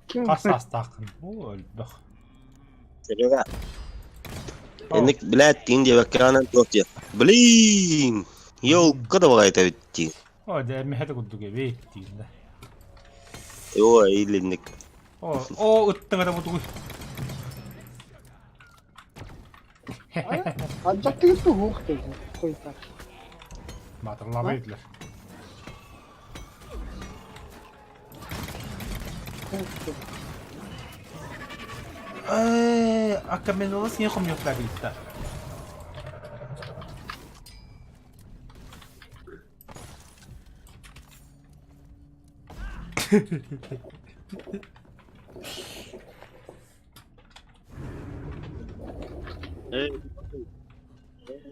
Kim? Қасас тақын. Өлбіқ. Серега. Endik bilet India vekkanan tokya. Блин. Ёлка давай это ведь. О, да, ми хәді күддіге бейттейін. О, иленник. О, ұттыңа да бұды ғой. Аджактыгы тугук dedi. Koy tak. Матырлабайдылар. Акаменола сен хомьёклар битта.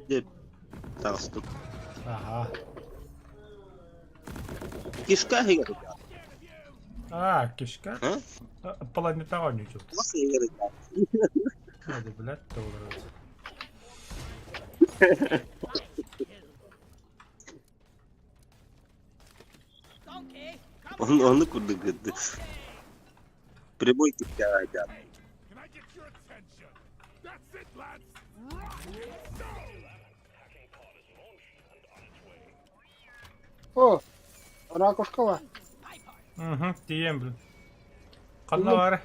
Деп тағыстым. Ага. Кишка егер. Кишка. А? Планетага не чув. Nasıl егер? Hadi блядь, doğru. Donkey, Onu kurduk. Прямой кишка ага. Can I get your attention? That's it, lads! О, ракушка var. Diyem bil. Kanla var.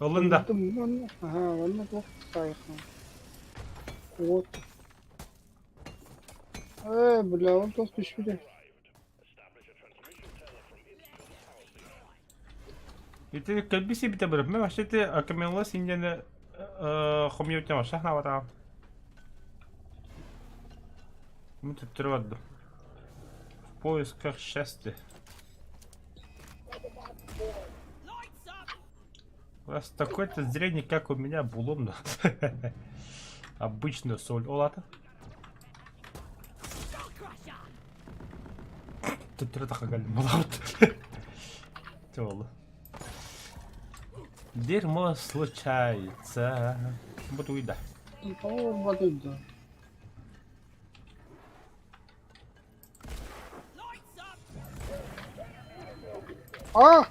Yolunda. Ага, ладно, вот поехал. Вот. Бля, он тут пишет. Itu kalbisi bita berapa? Memang itu Akamenola sinjana хомьётня машина хнавата. Мы тут трёдду. В поисках счастья. lights up. У вас такое-то зрение, как у меня, буломно. Обычную соль. Олата. Skull crusher. Тут трёта хагаль. Малаут. Тёло. Дерьмо случается. Буду уйда. Вот это. Lights up. А!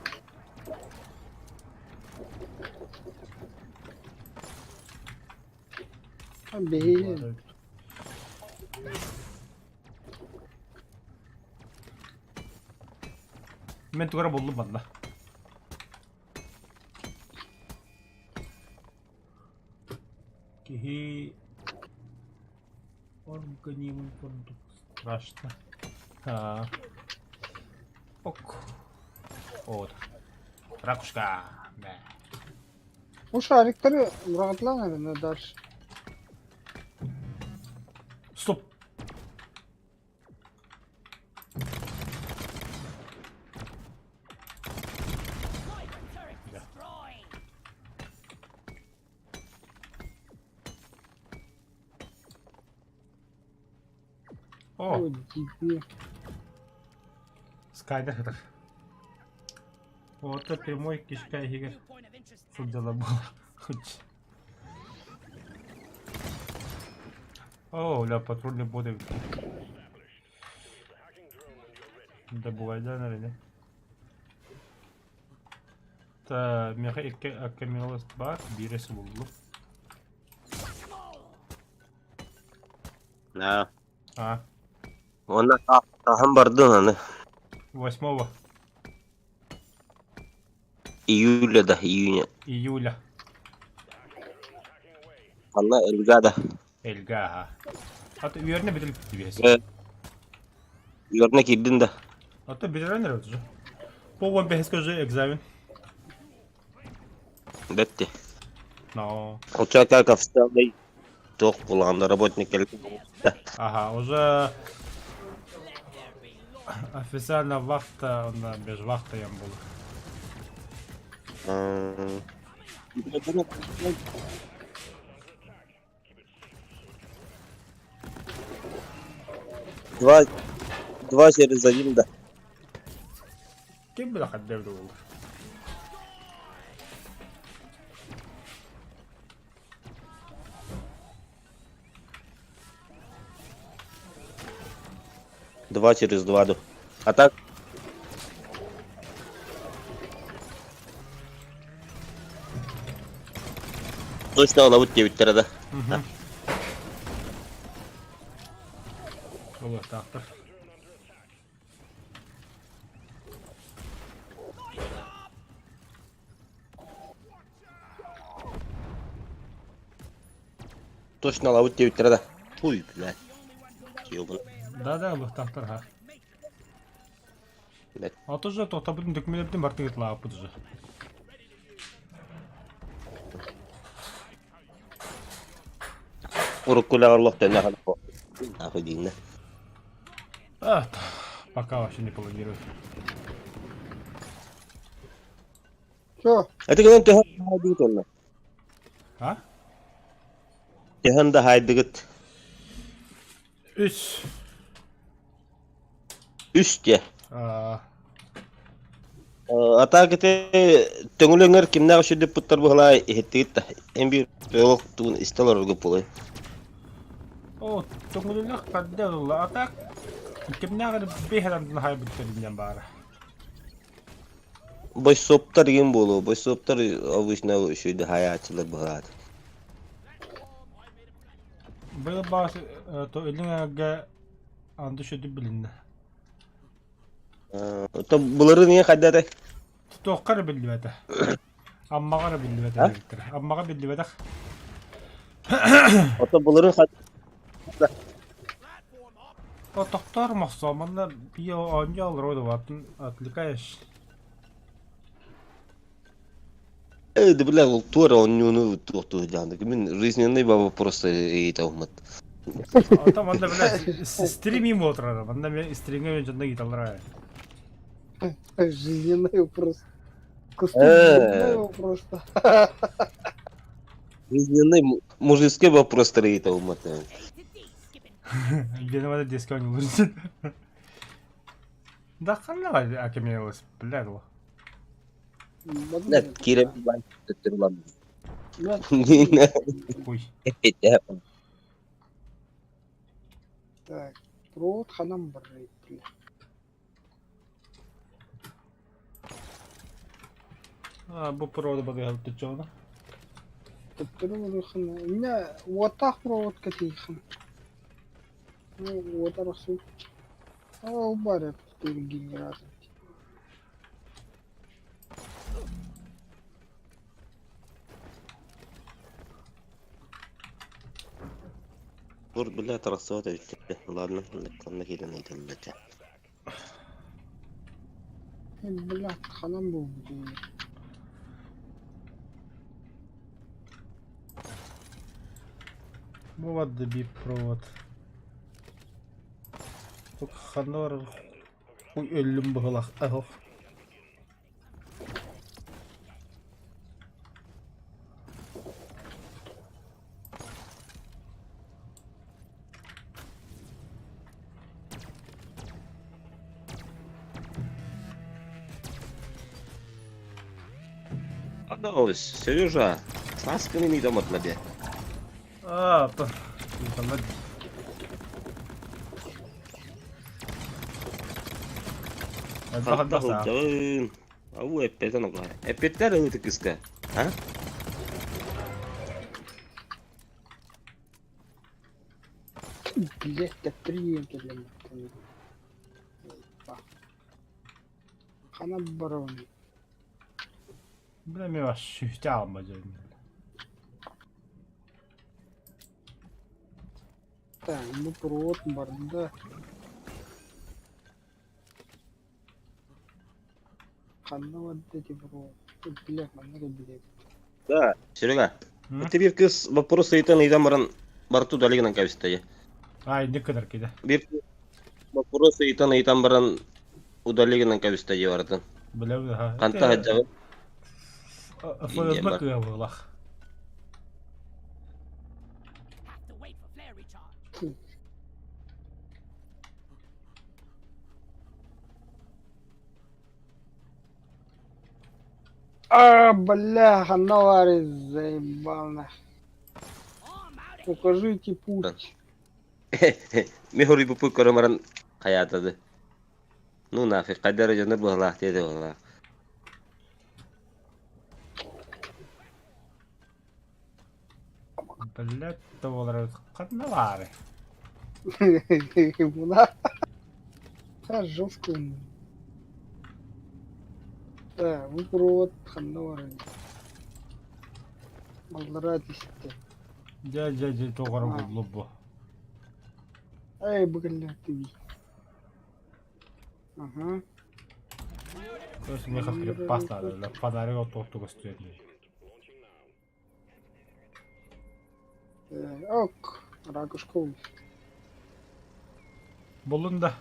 Блин. Мен тугара болдум банда. Кихи организм продукт. Страшно. Ок. Вот. Ракушка. Да. Ну, шариктеры братла, дальше. Стоп. Sniper turret destroyed. О, Ой, дебил. Скайдер. Вот это прямой кишка Игорь. New point of interest. Тут дело было. Хоть. О, ля, патрульный боты. Да бывает, да, наверное. Та меха Акамелос бар, бирес булду. Да. А, Тағам барды аны. 8 Июня. июля. Ана Эльгада. Эльга, ага. А то верно битил вес. Юрна киддин да. А то битил нравится же. Повон бехес скажи экзамен. Бетти. Но, Учака кафстандай. Тоқ булғанда работник келді. ага, уже официально вахта, она без вахта ям был. Два через один, да. Кем был хаддев был? Два через два, да. А так? Точно алабыт дебиттер, да. Было так-то. Точно алабыт дебиттер, да. Ой, блядь. Ёбан. Да, бахтахтар ха. Бет. Атыжа тотабын документтерден бартын кетлаап бутужа. Уруккулаагарлох тэнэ находина. Пока вообще не планирую. Чё? Это гэн тэхэн хайдыгыт онна. А? Тэхэн да хайдыгыт. Үс. Үсте. Атагыты Төңүлөңөр кимнәр шүдүп буттар була ихтигит эмби толок тун исталар гыпылы. О, тongulunaq qaddarulla atak. Kimnägä behran haybuttelinen bara. Бойсоптар ем болу. Бойсоптар обычно шүдү хаячылар булат. Был бас то элиңәгә анды шүдү билинне. То булары не хаддата? Тоққар билбәтә. Аммага билбәтә. Аммага билбәтә. Ото буларын O toqtar maqsamında bir anca alır o da vatın atlıkaş. Да бля, тура он не то жанды. Мен жизненный баба просто это умат. Там анда бля стримим отырады. Анда мен стримге жонда кит алар. Жизненный вопрос. Жизненный просто. Жизненный мужицкий вопрос это умат. Генада дискон улурsun. Да ханна акемелос, блядь. Да, кирем бан тетирлам. Ой. Так, провод ханам баррайт, бля. Бу провода бага течона. Тептеру хана. Меня ватах провод катихан. Ну, вот арасу. Убарят теперь генератор. Бур бля тарасота битти. Ладно, лекканна киден айтылды. Бля, ханам был. Вот деби провод. Тук ханор хуй ölüm быгылак. Ах. Адос, Сережа, сасканы не дам отлабе. То. Жагын. Ау эппетен оглар. Эппеттер өтү кыска. А? Блять, так приемки для меня. Хана барон. Бля, мен вообще тяма жайм. Так, ну провод барда. Хана вот эти провод. Блять, манна билет. Да, Серега. Это бир кыз вопрос айтан айдан баран барту далигынан кабистая. Ай, не кадар киде. Бир вопрос айтан баран удалигынан кабистая бартын. Бля, ха. Канта хаджагы. ФСБ кыялах. Have to wait for flare recharge. Бля, хана варит, заебано. I'm out of Укажите путь. Мехори бупуй коромаран хаятады. Ну нафиг, кайдар жаныр бухлах деди валлах. Блядь, доллар катналары. Мына. Жестко. Да, вы провод хана варит. Малдара десятте. Жа тоғырым бұлы бұ. اي بقول تبي. اها. Jos me kas kyllä pastaa tällä fanari on tohtukas työt niin. اوك راكو شكون. Buldun da.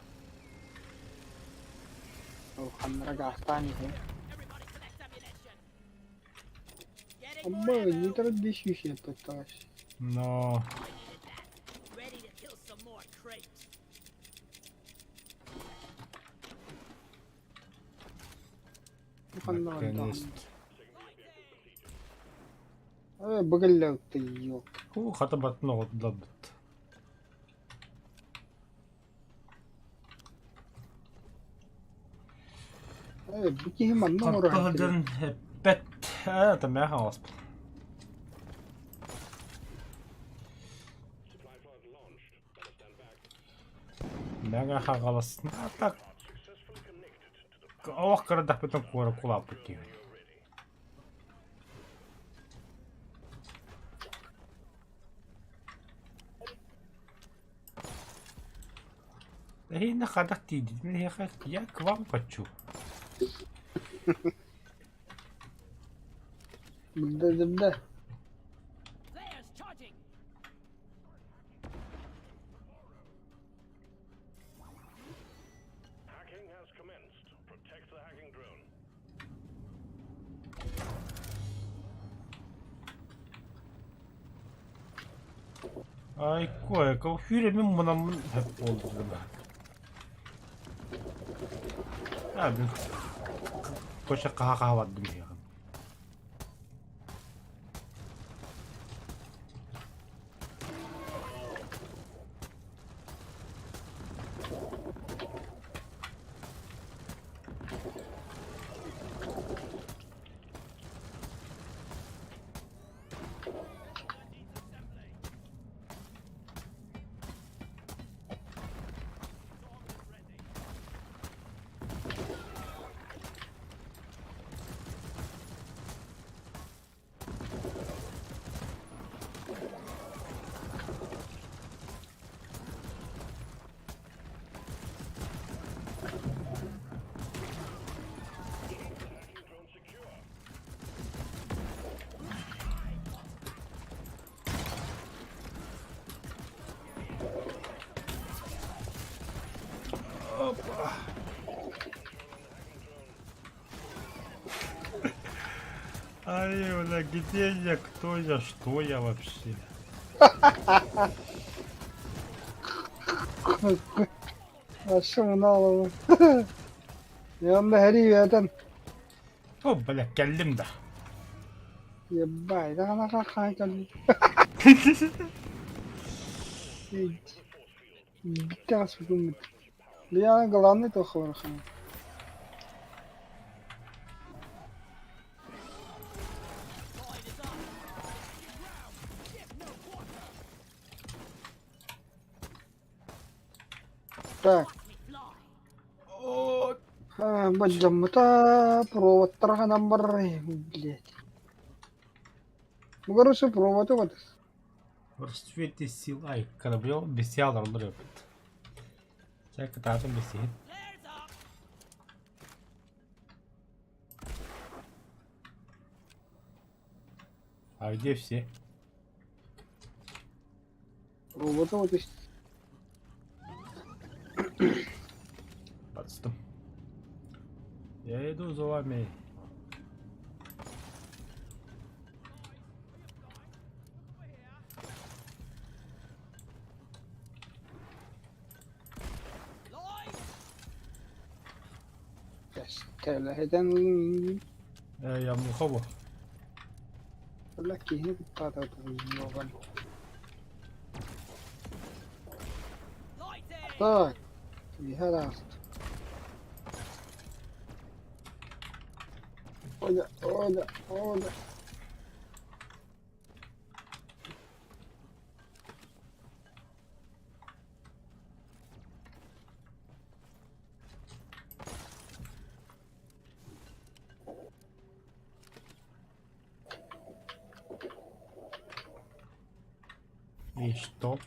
او خلنا نرجع ثاني هي. Everybody collect ammunition. Getting اما more ammo. يترى دي شيء تتاش. No. I needed that. Ready to kill some more crates. خلنا نرجع. Mechanist. اي بقول تيو. Huu khatabat noqot dabat. اي بكي هم النور. Qattadan bet. Tämä haasp. Supply pod launched. Better stand back. Mega hagalas. Tak. Successfully connected to the Ohkara tahpetan kuora kulapukki. هنا خدت تيجي من هي خدت يا كوام بتشو. بدا زبده. Players charging. hacking has commenced. Protect the hacking drone. Ay koeka hyremin buna hep oldu burada. Abi koşa kahvadım ya. Drone secure. Ай, бля, где я, кто я, что я вообще? Aşağı alalım. Yanında her yerden. О, бля, geldim de. يباي ده انا خايف. بتعرف تقوم. ليه انا قلاني تخور خان. Lloyd is up. Give no quarter. Так. We fly. О, بجمتا برو ترى نمبر блядь. مجرد شو برو تو بس. расцвете сил. Ай, корабел без сил рулит. Чекай, там без сил. Flares up. А где все? برو تو بس. Подступ. Я иду за вами. Lloyd. بس كلا هدن. Я мухово. ولا كي هنا بتاعت الموبايل. Lloyd's in. طيب. هذا. اودا اودا اودا. И что?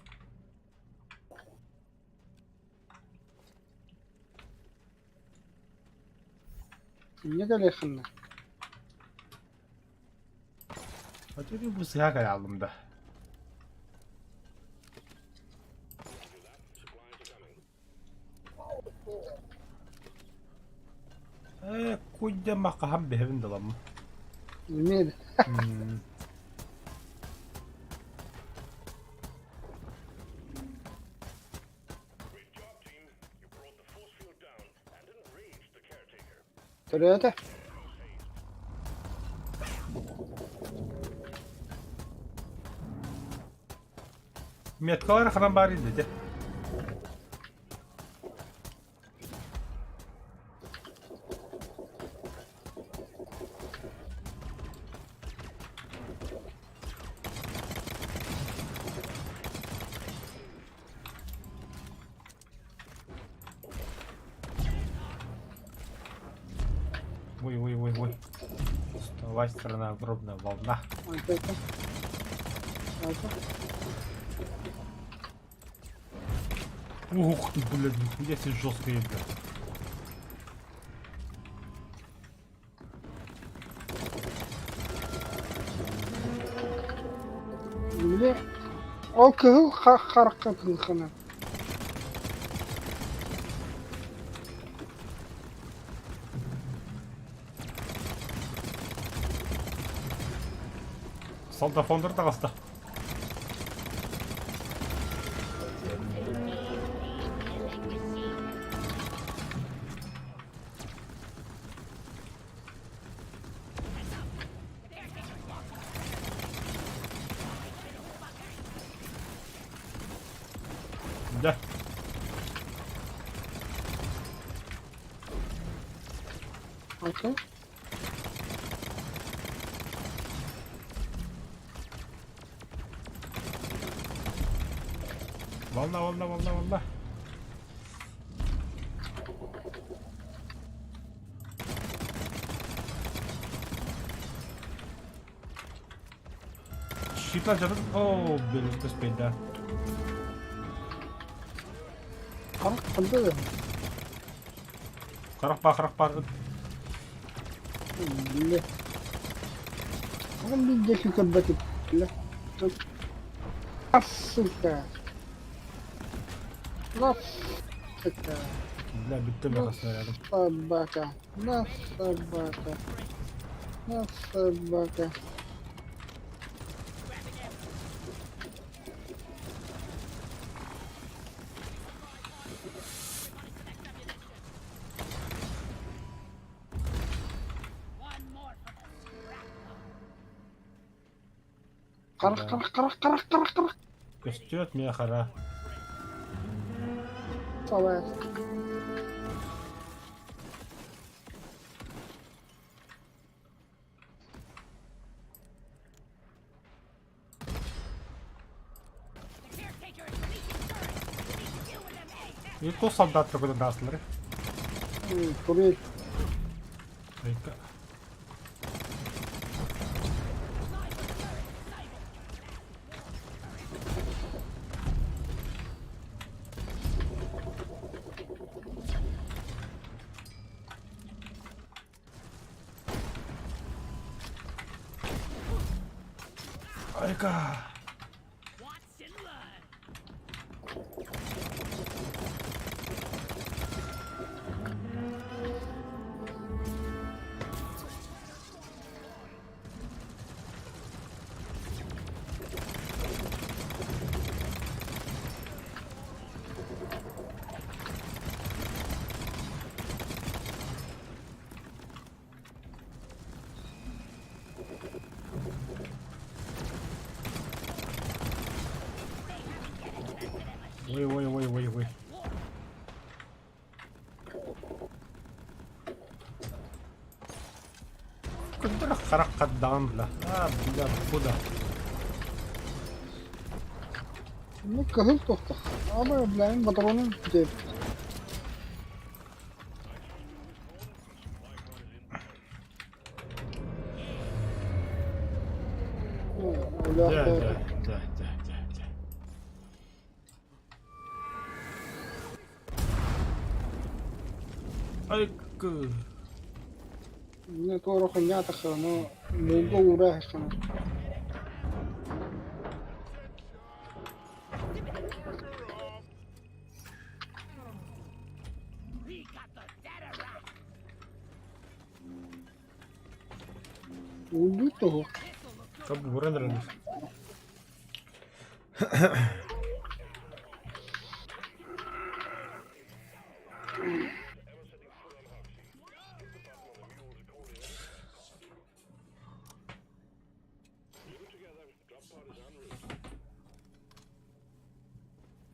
Ne kadar yakınlar. Hadi bu siyah kaya aldım da. Koyacağım bak ham behevin de lan mı? Bilmeydi. Great job, team. You brought the force field down and enraged the caretaker. Teröte. Metkalara falan bari dedi. Ой. Вставай, страна, огромная волна. Arkadaşlar. Arkadaşlar. Ух ты, блядь, нихуя себе жесткая, блядь. Bile o kızıl harika kızgını. Солдафондыр да қалса. Да. Okey. Волна. Щитла canım. Oo, benim spell'den. Harika da. Kırık bak. Bile. Ama bir dakika bakıp. Bile. Nasıl ka? Nasıl ka? Bile bitti mi aslında yani. Собака. На собака. На собака. Кырык. Gösteriyor mi kara? Savaş. И то солдат какой-то даслер. Турель. Айка. Watch and learn. Ой. Куда харакаддан бля. Бля, куда? Ne kızıl tostak. Ama benim patronum değil. Да. Айка. Ne toro kunya ta khano mugo ura khano. We got the data right. Udu to. طب ورينا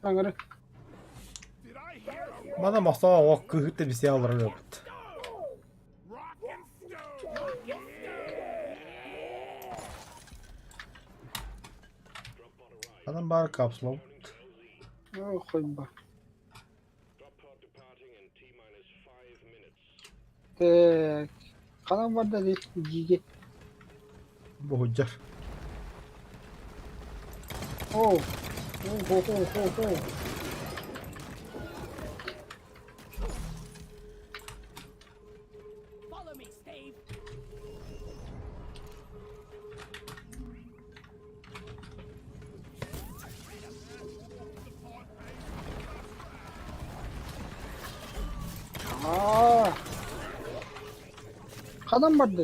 Angare. Mana masa waktu hütte bir şey alır yaptı. Adam bari kapsula. Oh khoyba. Drop pod departing in T-minus 5 minutes. Te kanam var da gige. Bu hüccar. Oh. Oh. Follow me, Steve. Ah. Kanam var da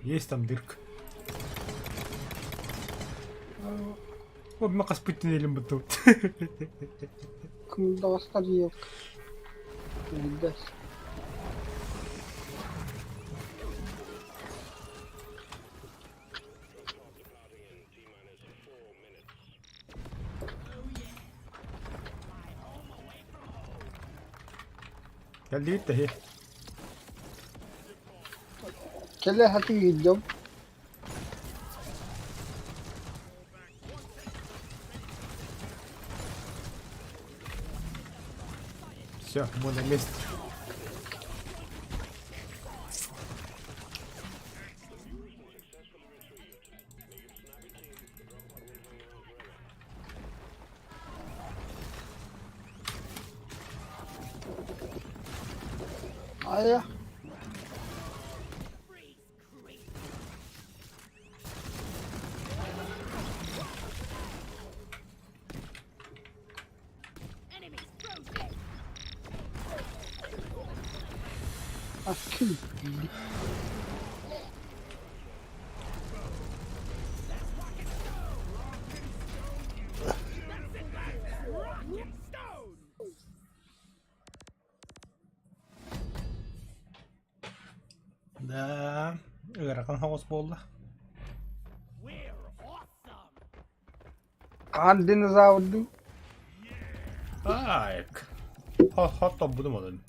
Есть там дырка. وبمقص بوتين اللي مبطوط. Kumda bastar yok. Gider. Geldi gitti he. Kelle hati gideceğim. Все, мы на месте. Aya. Enemies frozen. Askın. Rocking stone. Да, ыракан хавас болду. We're awesome. Kan dinozavru. Ayk. Hatta bunu mu dedim?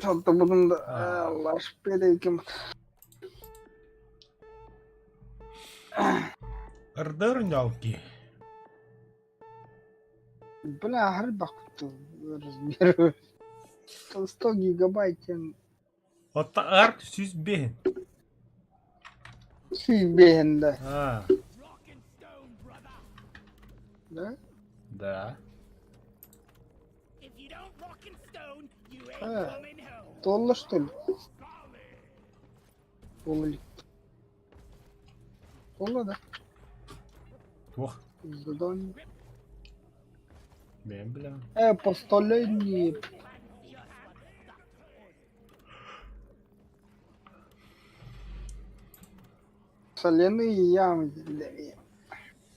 Çaldı bunun da Allah şüpheli kim. Ырдыр нявки. Бля, гриба купил размер. 100 гигабайт. Hatta ар süz behin. Sübeyinde. Ha, Rocking stone, brother. Da? да. If you don't rock in stone, you ain't Ha. coming home. Dollar что ли? Dollar. Dollar da. Tuh, Задание. ben bilmem. Постоление. Соляные ямы.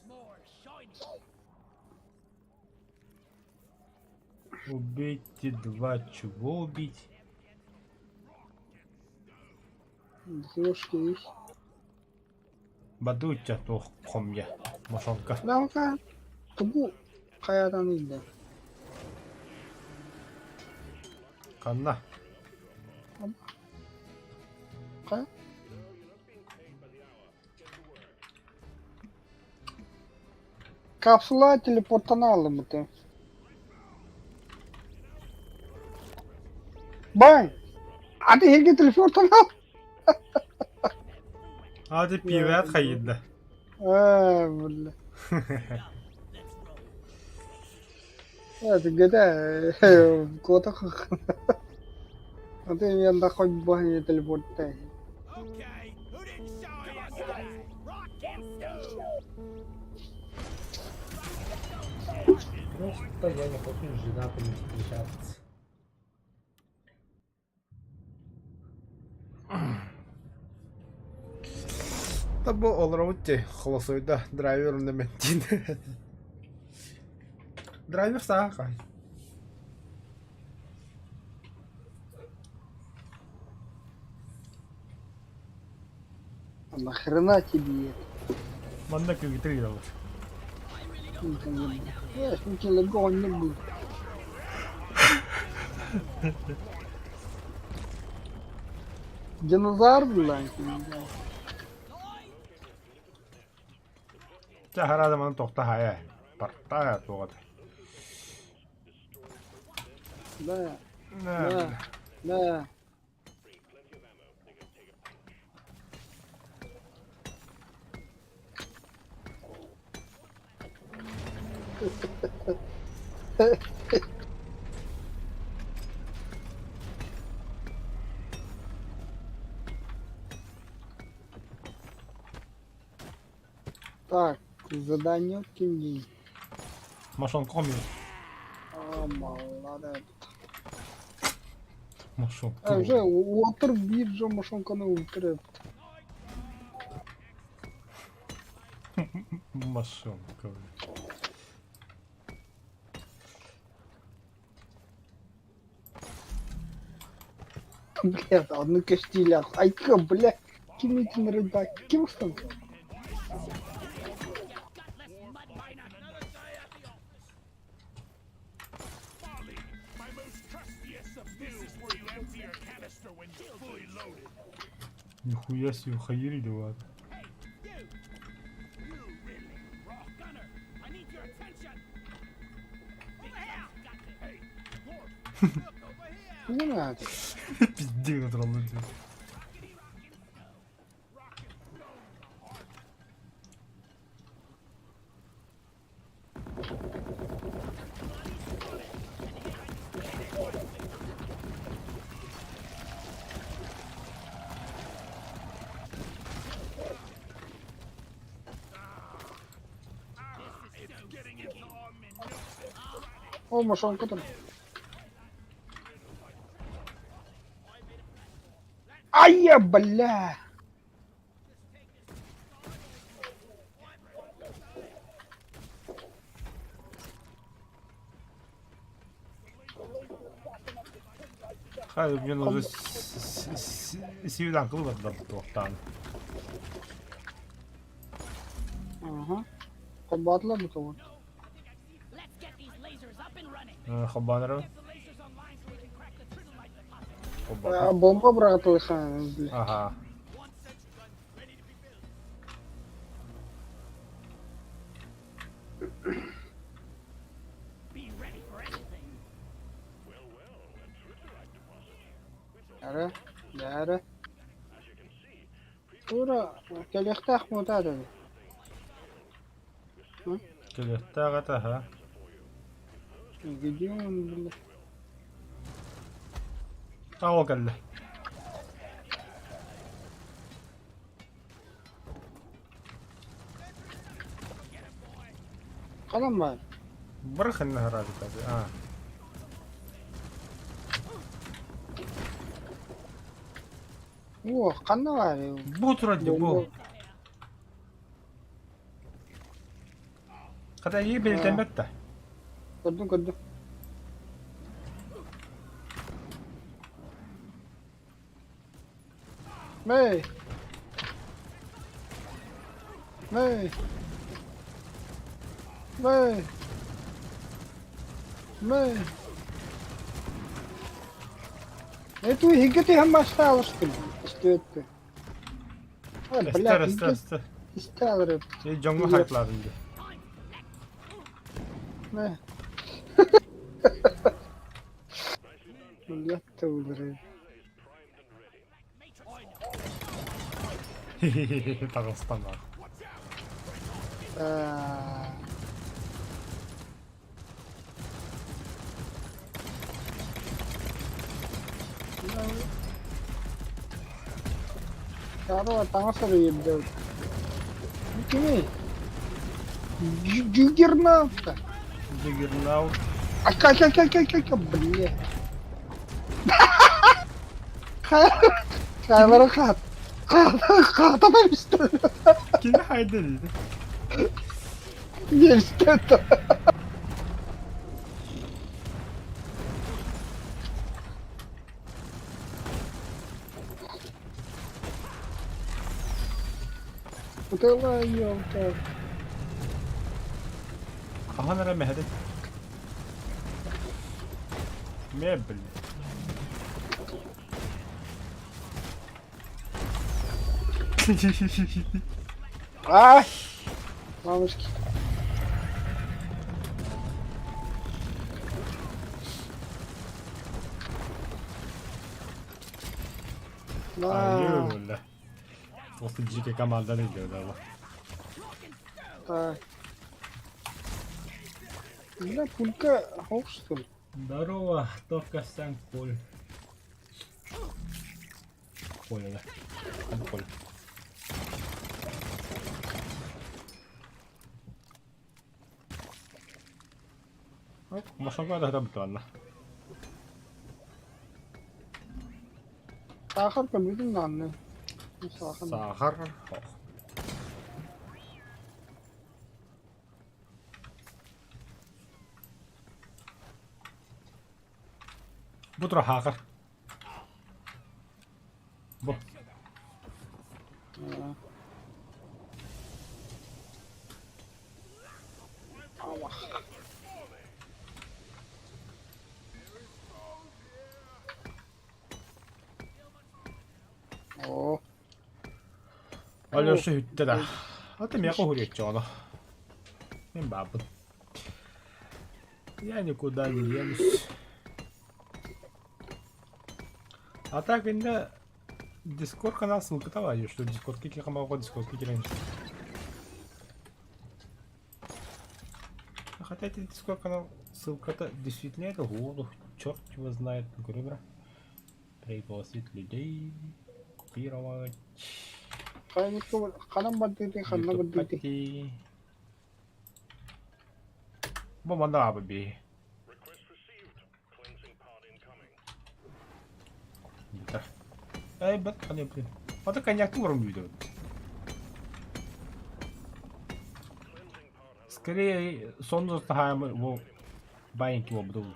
More shiny. Убейте два, чего убить? Ложки есть. Бадуча тух комья. Машонка. Лавка. Тубу. Каядан иди. Канна. Кая? Капсула телепортtan aldım bu da. Bak. Hadi herkes teleportan al. Hadi pivet kaydı. Böyle. Hadi gede. Kota Hadi yanında koy bahane teleportta. Okay, who didn't show him yesterday? Rock and stone! Просто я не хочу женатым встречаться. طب олроутте холосойда драйвер неметтин. Драйвер саакай. А нахрена тебе это? Манда кюгитридал. Я ж не телегон не был. Динозавр был, Жахар адамын тоқтахая. Партая тоғады. Да, Да. да. Так, задание кинь. Машон коми. А, молодец. Машон. Уже отыр биржа машинканы өлтіріп. Машон коми. Блядь, одну костиля. Айка, блядь. Ким этим рыбак? Ким стал? My most trustiest of this is where you empty your canister when you're fully loaded. Нихуя себе, хаири давай. You really rock gunner! I need your attention! Over here! Hey, Lord! Look over here! Не надо. Пиздец, отралил. О, машинка там. Ай, я, бля. Hayır, ben уже сивидан кылып тоқтан. Ага. Кабатлар bu tamam. Let's get these lasers up and running! Хабаныры. Get the lasers online so we can crack the prison light deposit. А, бомба братылыхан, бля. Ага. One sentry gun ready to be built. Be ready for anything. Ара, ара. Ура, келехтах мутады. Келехтагата, Где он, бля? Ау келді. Қалам бар. Бір қынны ғырады қазір. О, қанна бар. Бұ тұрады, бұ. Қата ей белден бәтті. Көрдім, көрдім. Мэй. Мэй. Мэй. Мэй. Эту хигати хаммастал что ли? Что это? А, бля, Істер. истал рэп. Ей жоңғы хайплады енді. Мэй. Бля, ты рэп. Дағыстан бар. Cara, tanga sarili. Kimi? Juggernaut. Juggernaut. Ay, блин. Kamera kat. Kata ben istedim. Kimi haydedildi? Niye istedim? Udah ya udah. Kahanara mehdet. Mebel. Ay. Мамочки. Ayulla. 30 камалдан идет, да. Так. Бля, пулька хок, что ли? Здорово, только сам Коль. Коля, да. Коль. Машинка тогда бутанна. Сахар победил Нанны. Сахар. Сахар. بتروح آخر بو О, 알려서 hyttetä. Ajattelin joku hurjitjoona. Niin baabut. Yani kudai yemiş. А так инде Discord канал ссылка-то вадю, что Discord кики хамаго Discord кики раньше. Хотя эти Discord канал ссылка-то действительно это году. Черт его знает, говорю, пригласить людей, купировать. Канам баддити, ханна баддити. Бомбанда абаби. Request received. Cleansing pod incoming. Эй, бат, блин. Вот это конъюнктуром видео. Скорее, сонно ставим его байнки его буду.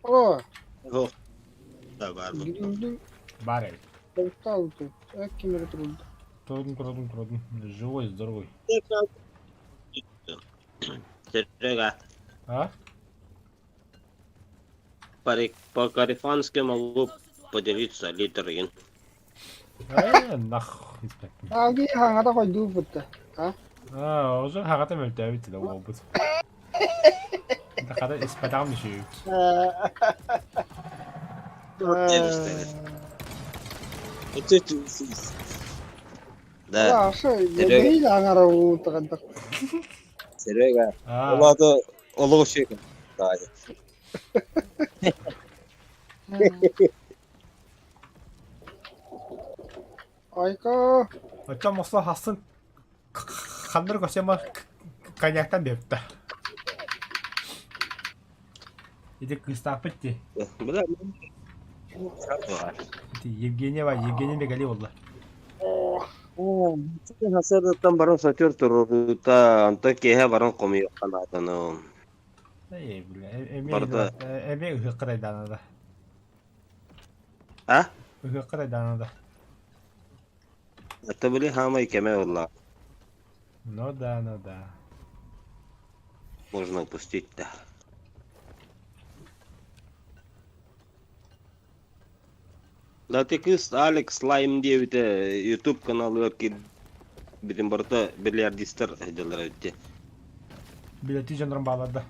О, О. Да, барбу. гириндин Барель. полтал тут. Кимера трудно. Трудно. Живой, здоровый. Серега, А? по-карифански могу поделиться литрин. Нахуй. Аги хангата кой дубутта. А? уже хагата мөлтәбит да обут. Да хада испадам ши. Да, Аша, я не ангара утаганда. Серега, А, олады олуу шекин. Айка. 어쩜 모서 하슨 간들 것이면 коньяктан бепті. Иди к стапетти. Бля, Евгения Бегали oldu. О, хасырдыктан барын сатер турурута анта кеһе барын комуй канатыны. Эй, бля, Барда. эме үхөккөрөй данада. А? Үхөккөрөй данада. Это были хамай кеме улла. Ну да. Можно упустить, да. Да ты кыз Алекс Лайм дип YouTube каналы ки бидин барда бильярдистер эделер өтте. Билети жанрын bağladı.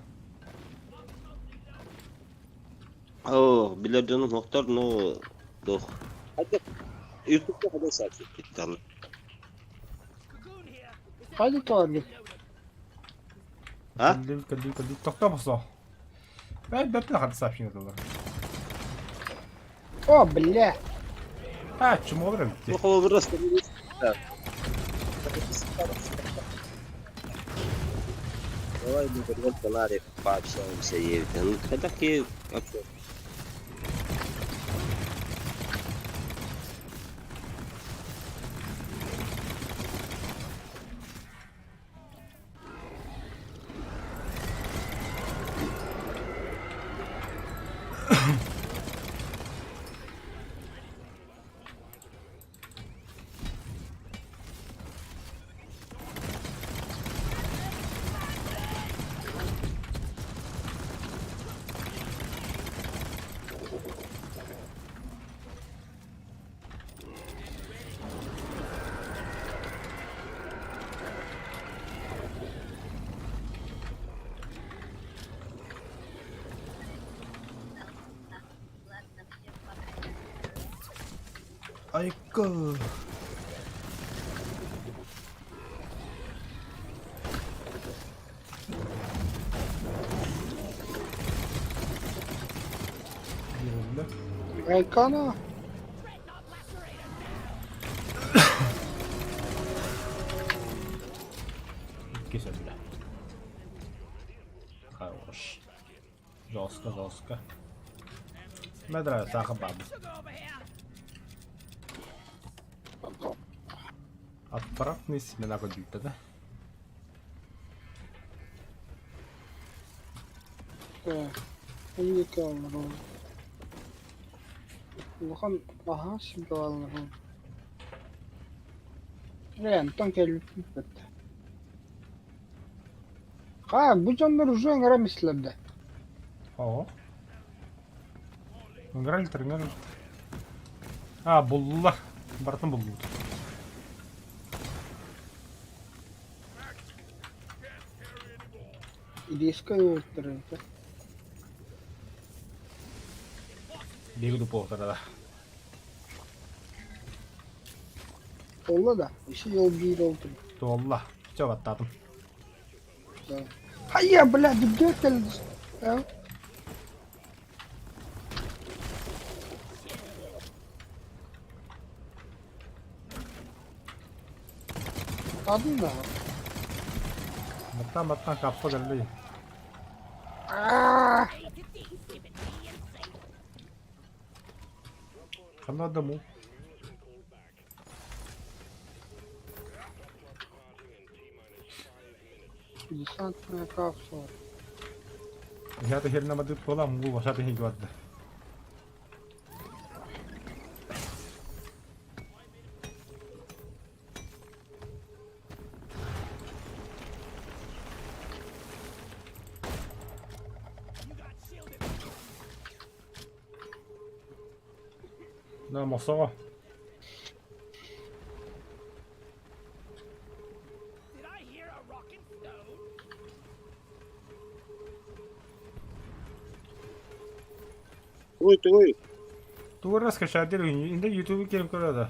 О, бильярдын хоктор, ну, дох. Хада YouTube'da хада сатып кеттал. хайди тоарги. А? Тоқтамасо. Ben hadi сообщение было. О, бля. Ha, чему olur bitti. Плохого выроста. Да. Давай мы вернем канале, пообщаемся и ну хотя такие вообще. Aykı. Yürüdü. Айкана. Güzel bile. Хорош. Жестко, жестко. Мне нравится Ахабаб. Отправьтесь, меня годится, да? Так. Уникально. Лохан ага себе алırım. Rent'ten gelip bitti. Ha bu canlar uzun aramışlardı. О. Играли. А, буллар. Бартын булду. İlişki yoğurtturuydu. Бегу по да. Ola da işi yol bir oldu. Туалла. Все, attım. Hayya блядь, где ты? Ya. Adın da. Баттан kapı geldi. Aaaa. Kanı adamı. Десантная капсула. Я то херна мадыт полам, гу ваша тихи гвадда. Да, мосова. Did I hear a rockin' stone? Ой. Ту раскачать деревню, инде YouTube келип көрөдө.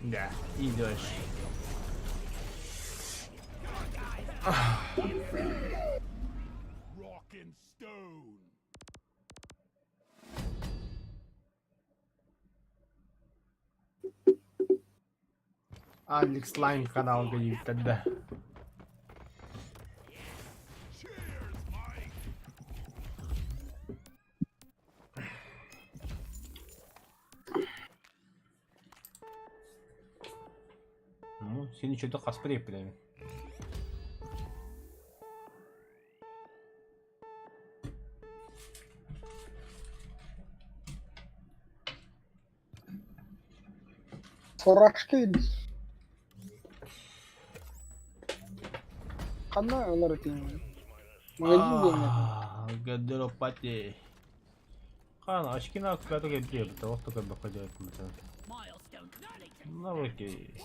Да, идёшь. Rockin' stone. Алекс Лайн канал говорит тогда. Ну, сені что-то каспрей прям. Форашкейді. Қандай олар өтейін? Магазин деймін. Гадеропати. Қан, ашкина аккаду кебде, бita отто кебде қойдайып мұтын. Milestone completed. Ну окей.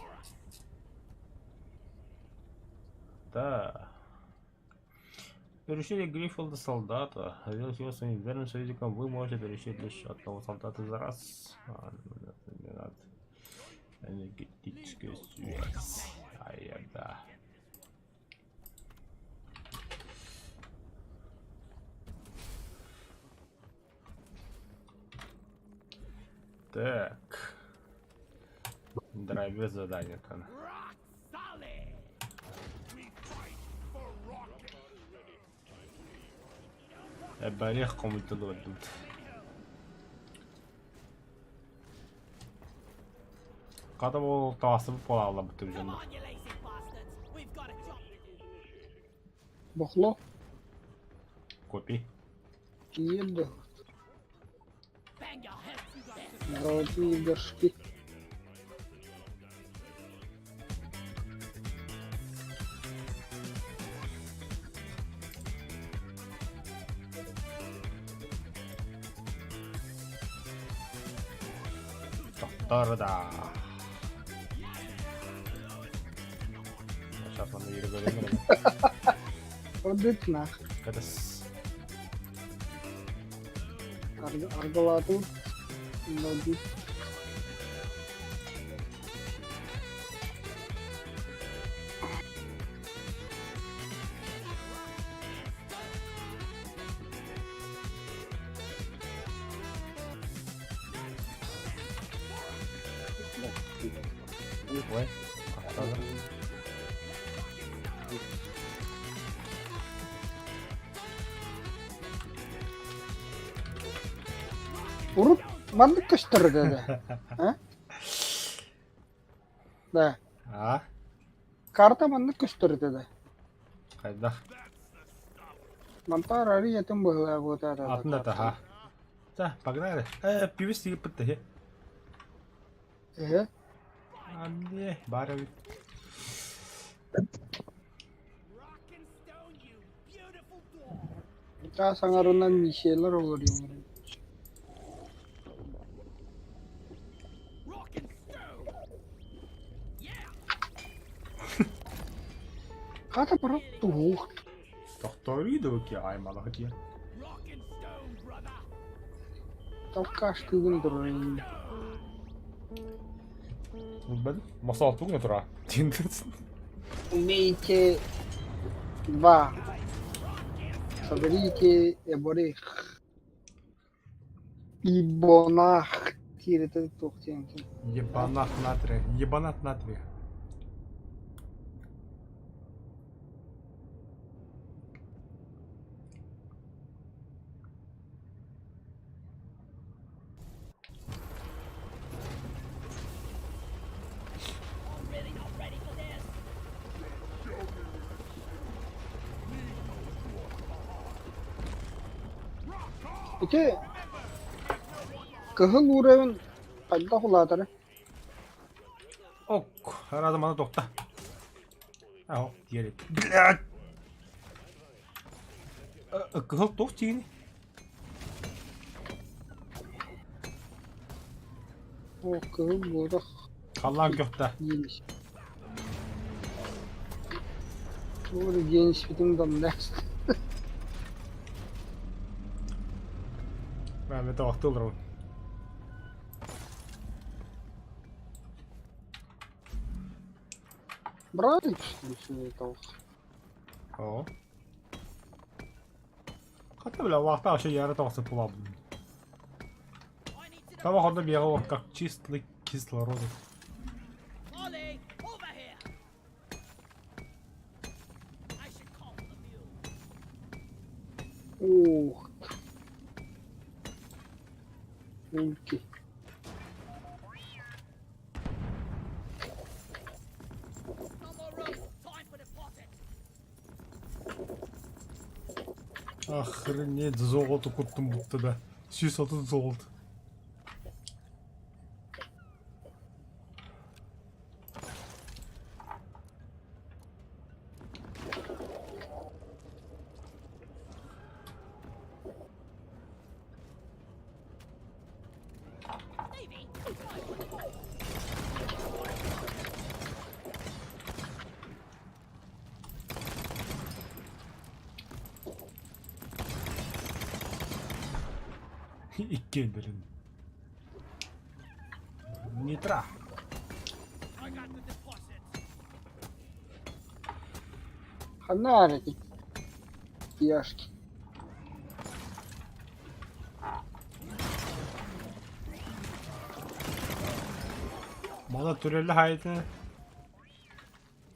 Да. Решили Гриффилда солдата. Сделать его своим верным союзником вы можете решить лишь одного солдата за раз. Не надо. Энергетическая связь. Да. Так. Драйвер задание там. Rock solid. We fight for rocket. Барех комнаты лодут. Когда был тасым полала бы ты Come уже. on, you lazy bastards. We've got a job to do. Бұқло. Копи. Еді. Bang your heads, you guys. Народі іграшки. Doktorda. Сейчас он yürü böyle mi? Одитна. Kadis. Аргалату. Ноги. Ой. Atladım. Vurup mandık kıştırır dedi. Ha? Da. А? Karta mandık kıştırır dedi. Kayda. Mantar arı yetim bıhılar bu da. Atında da ha. Да, погнали. Пивис тиги пытты. Анде, баровит. Rock and stone, you beautiful dwarf. Ta sangarından bir şeyler olur yani. Rock and stone. Yeah. Kata para tuh. Doktoruydu ki aymalı ki. Rock and stone, brother. Tavkaş kıgın durayım. Ben masa altı mı tura? Umeyke va. Sabirike ebore. İbonah. Tirete tokçen. Ебанат натрия. Ебанат натрия. Really not ready for this. İki. Kıhıl uğrayın. Kayda kulağı. Ok, her adam bana dokta. Aho, diğeri. Блядь! Kızıl tok çiğni. O kıhıl burada Kallan gökte. geniş. Burada geniş bitim de next. Mehmet'e vakti olur o. Брали что ли этого? Oo. Hatta bile vakti aşağı yarı tavsı puladım. I need to know. Там походу бегал как чистый кислород. Ollie, over here. I should call the mule. Ух. Ульки. No more room. Time for deposit. Охренеть, золото куттум будто да. 600 золото. İki öldürün. Nitra. I got the deposit. Фонарики. Яшки. Bana türelli hayatı.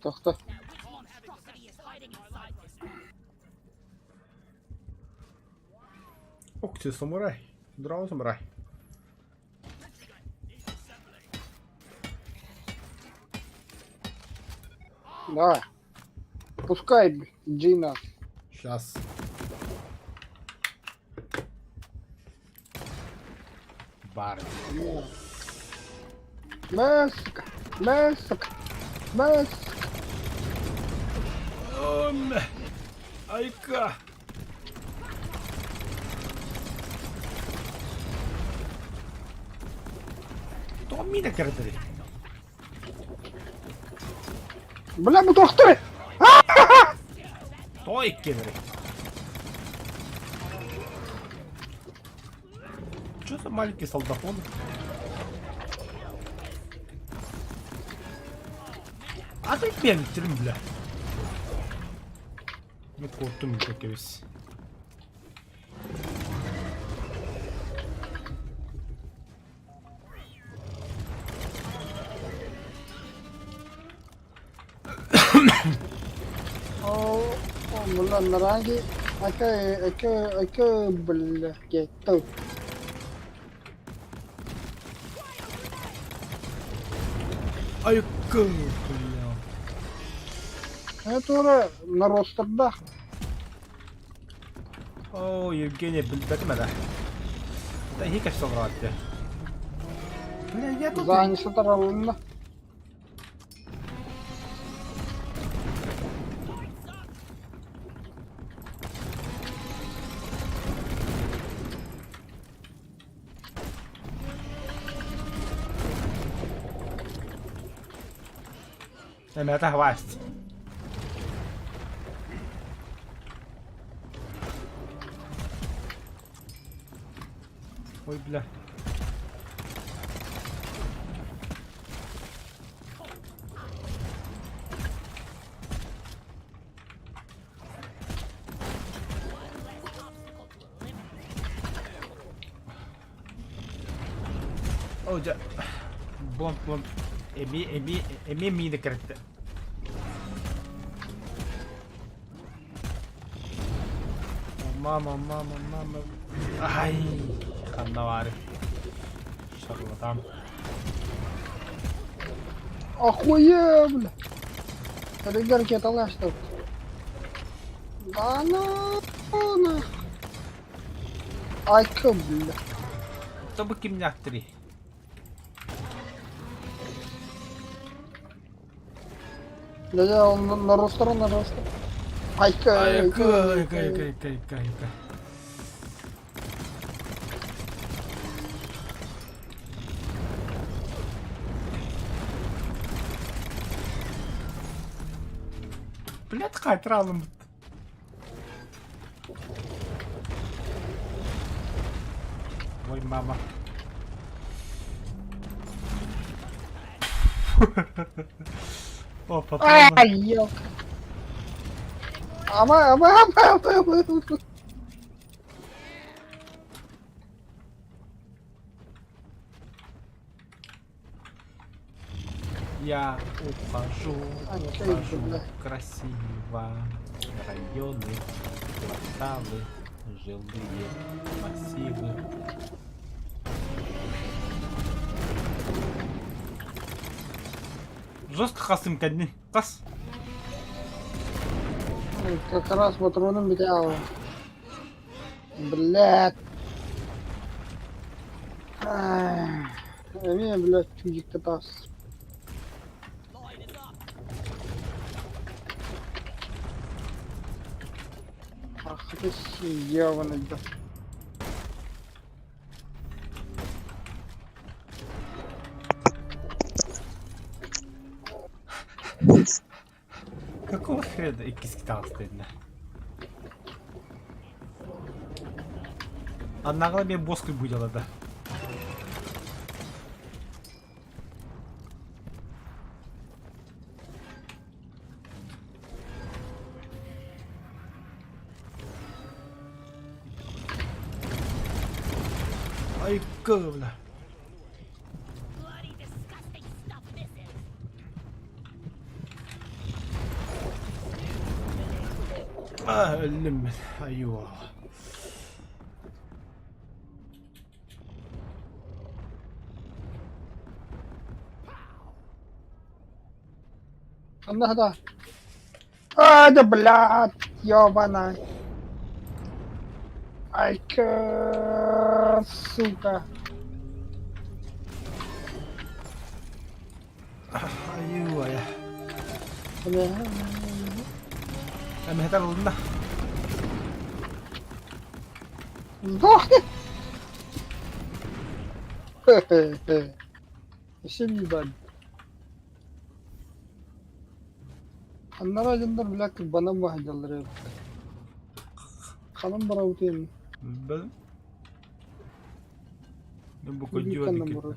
Тохта. Which monstrosity is hiding inside this? Okçu samuray. Draw samuray. Давай. Пускай, Джина. Сейчас. Бар. Меска. Меска. Меска. Айка. То міна картери. Бля, мы докторы! Той кемери. Что за маленький солдафон? А ты ben bitirim bile. Ne korktum bir tek kevis. والله المراجي اكا بالجيتو Ayıkkı. Ya. это уже на ростовда. Oo Yevgeniy bildirme de. Da hiç собрать. Бля, я тут... Занялся торговлей. Я это хваст. Ой, бля. Oh, ja. Bom. Emi mide kırıktı. Mama. Ay, kanna var. Şarlatan. Охуенно, бля. Ребенки, это лаш тут. Да ну. Айка, бля. Tabi kim yaktırı? Да, он на ростове. Айка. Ayıka. Блядь, кайтралым. Ой, мама. О, патроны. Ай, ёлка. Ама. Я ухожу бля. красиво. Районы, кварталы, жилые массивы. Жестко хасым кадни. Кас. Как раз патроном бедява. Блядь. Мне, блядь, чудик катался. Line is up. Ах ты съёбаный, да. Nerede ikisi kitap dediler. Anlağına ben boz gibi bucaladı. Ay kıvla. Bloody disgusting stuff this is. Ah öldüm ben. Ay yuvallah. Allah da. А, да блядь, ёбаная. Ай, сука. Ay yuvallah. Бля. Ben metal oldum da. Сдохни! Хе-хе-хе. Еще не ебать. Аннара жындар блядь бана бахажалар. Каным бара утен. Ben bu Kanım kocuğa dikkat. bara.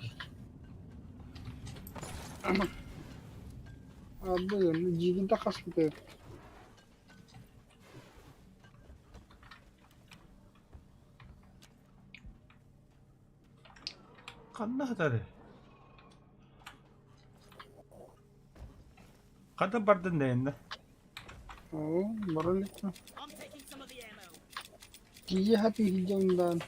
Abi yani jigin de kasıtı. Kanna hatarı. Kada bardın deyinde. Oo, bara lütfen. I'm taking some of the ammo. Gigi hati hijauından.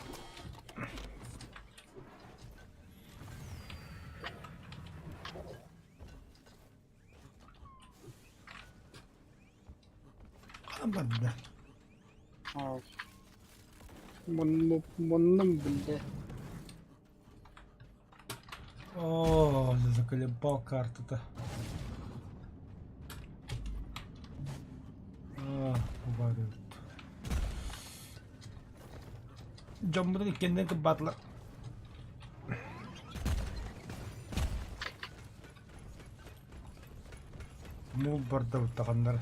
Kada bardın. Aa. Monum bildi. О, заколебал карту-то. Убавил. Jumbo ni kendine kapatla. Mu barda utakanlar.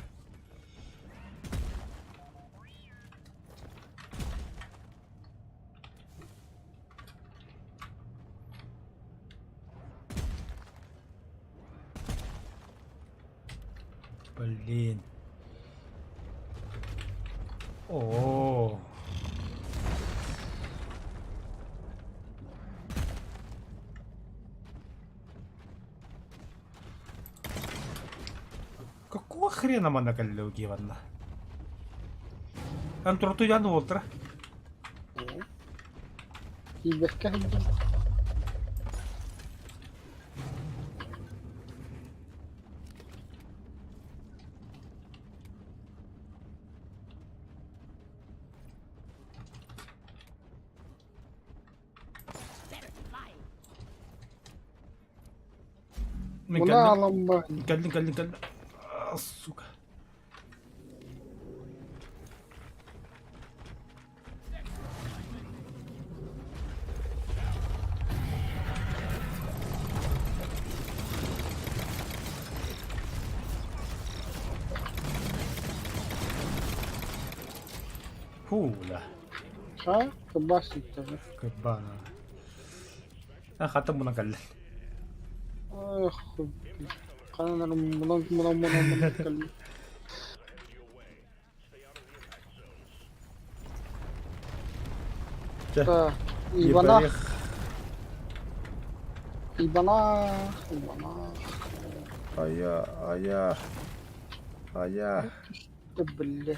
Блин. О. Какого хрена мы наколюги ванна? Антурту я на утро. Ibekah hijau. Better fly. Muna alam ba? Калин. Сука. Фула. Ha? Kebasit tabi. Kebana. Kata mo ng kalan. Ah, kana na munang kali. Ta, ibana. Ayah. Tebel.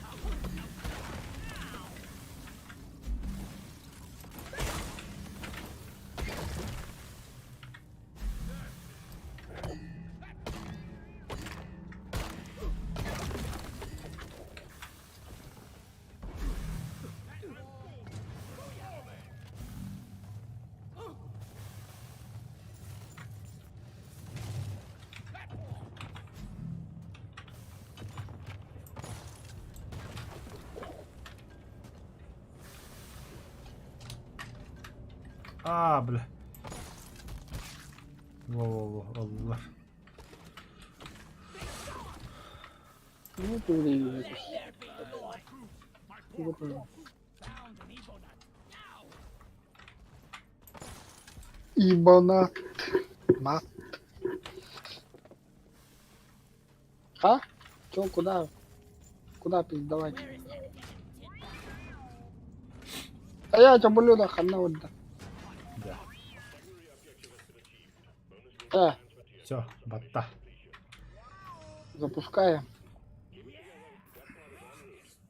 Bля. Во, Allah. Ну, ты влияешь. Вот он. Found an Ebonut. Now! Ибонат. Мат. А? Чё, куда? Куда пиздавать? Where is that damn tin? А я тебя блюдо хана вот да. Да. Э, Все, батта. запускаем.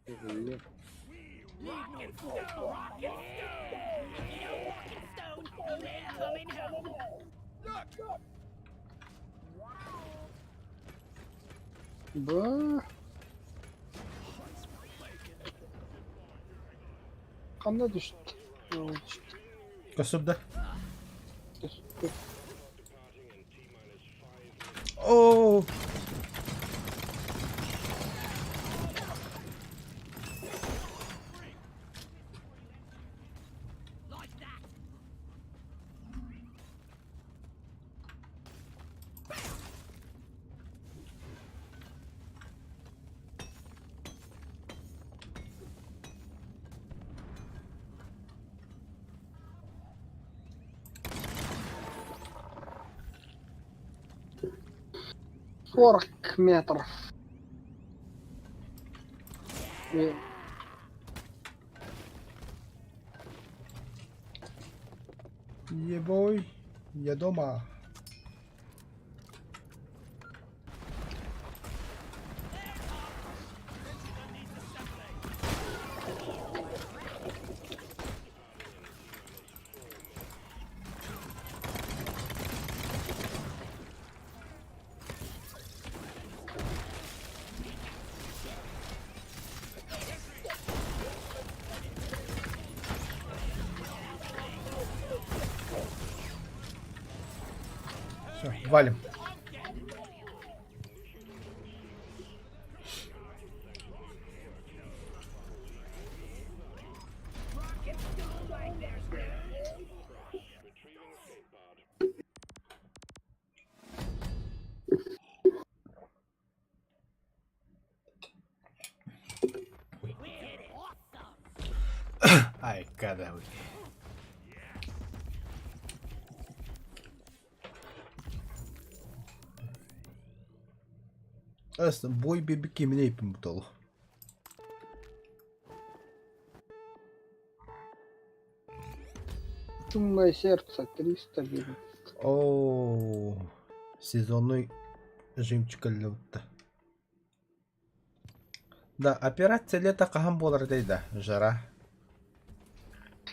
Stone, you ain't coming home! Да. Кандай düştü? Ne oldu işte? Kasım'da. Düştü. Oo. Like that! Сорок метров. И Ебой. Я дома. Все, валим. Ай, кадавый. Бой bir kimine ipim dolu. Чумное сердце 300 гривен. Oo, сезонный жемчуг ыллыбытта. Да, операция лето кахан болар дейда, жара.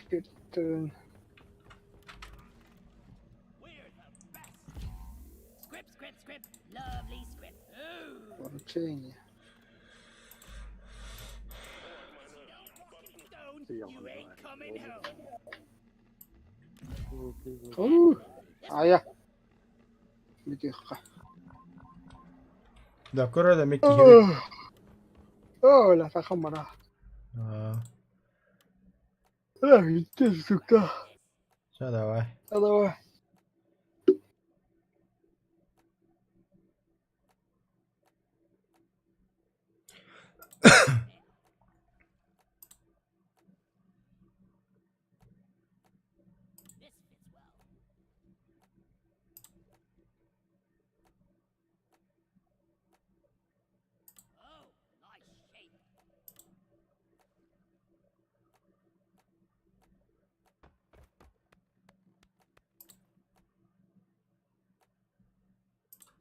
Это Script, script, script. Lovely script. Ooh! поручение. Stone, you ain't coming home! А я. Битиха. Да, кора да мекки хири. О, لا تخمرها. لا تسكت. Все, давай. Давай. This fits well. Oh, nice shape.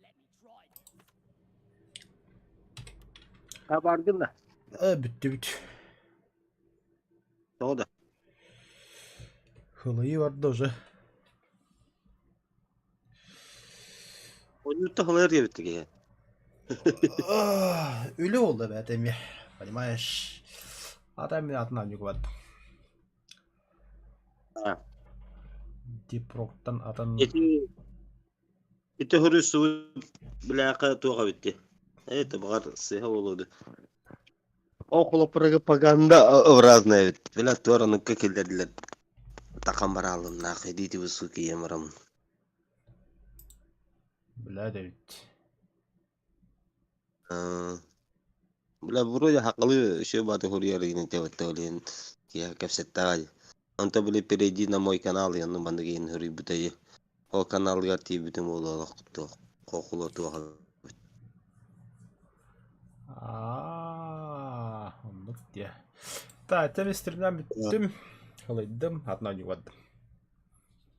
Let me try this. Kabardın da. Bitti. O da. Хылые vardı уже. Oyunu hılar diye bitti ki. Ölü oldu be adam ya. Понимаешь? Adam beni atından yukarıda. Ha. Diprok'tan atan... Ити hırısı bilaka tuğa bitti. Evet, bağır sıha oldu. Около пропаганда разная ведь. Бля, тораның кекелдердилер. Такан баралым, нахуй, идите вы, суки, емырым. Бля, Дэвид. Бля, вроде хакалы еще баты хурьеры не те вот толин. Я капсетали. Он то были перейди на мой канал, я ну бандагин хури бутае. О канал гати бутем уло то. Хохуло то. Оннук тие. Та, теми стримнен биттим. Халайдым, атна югадым.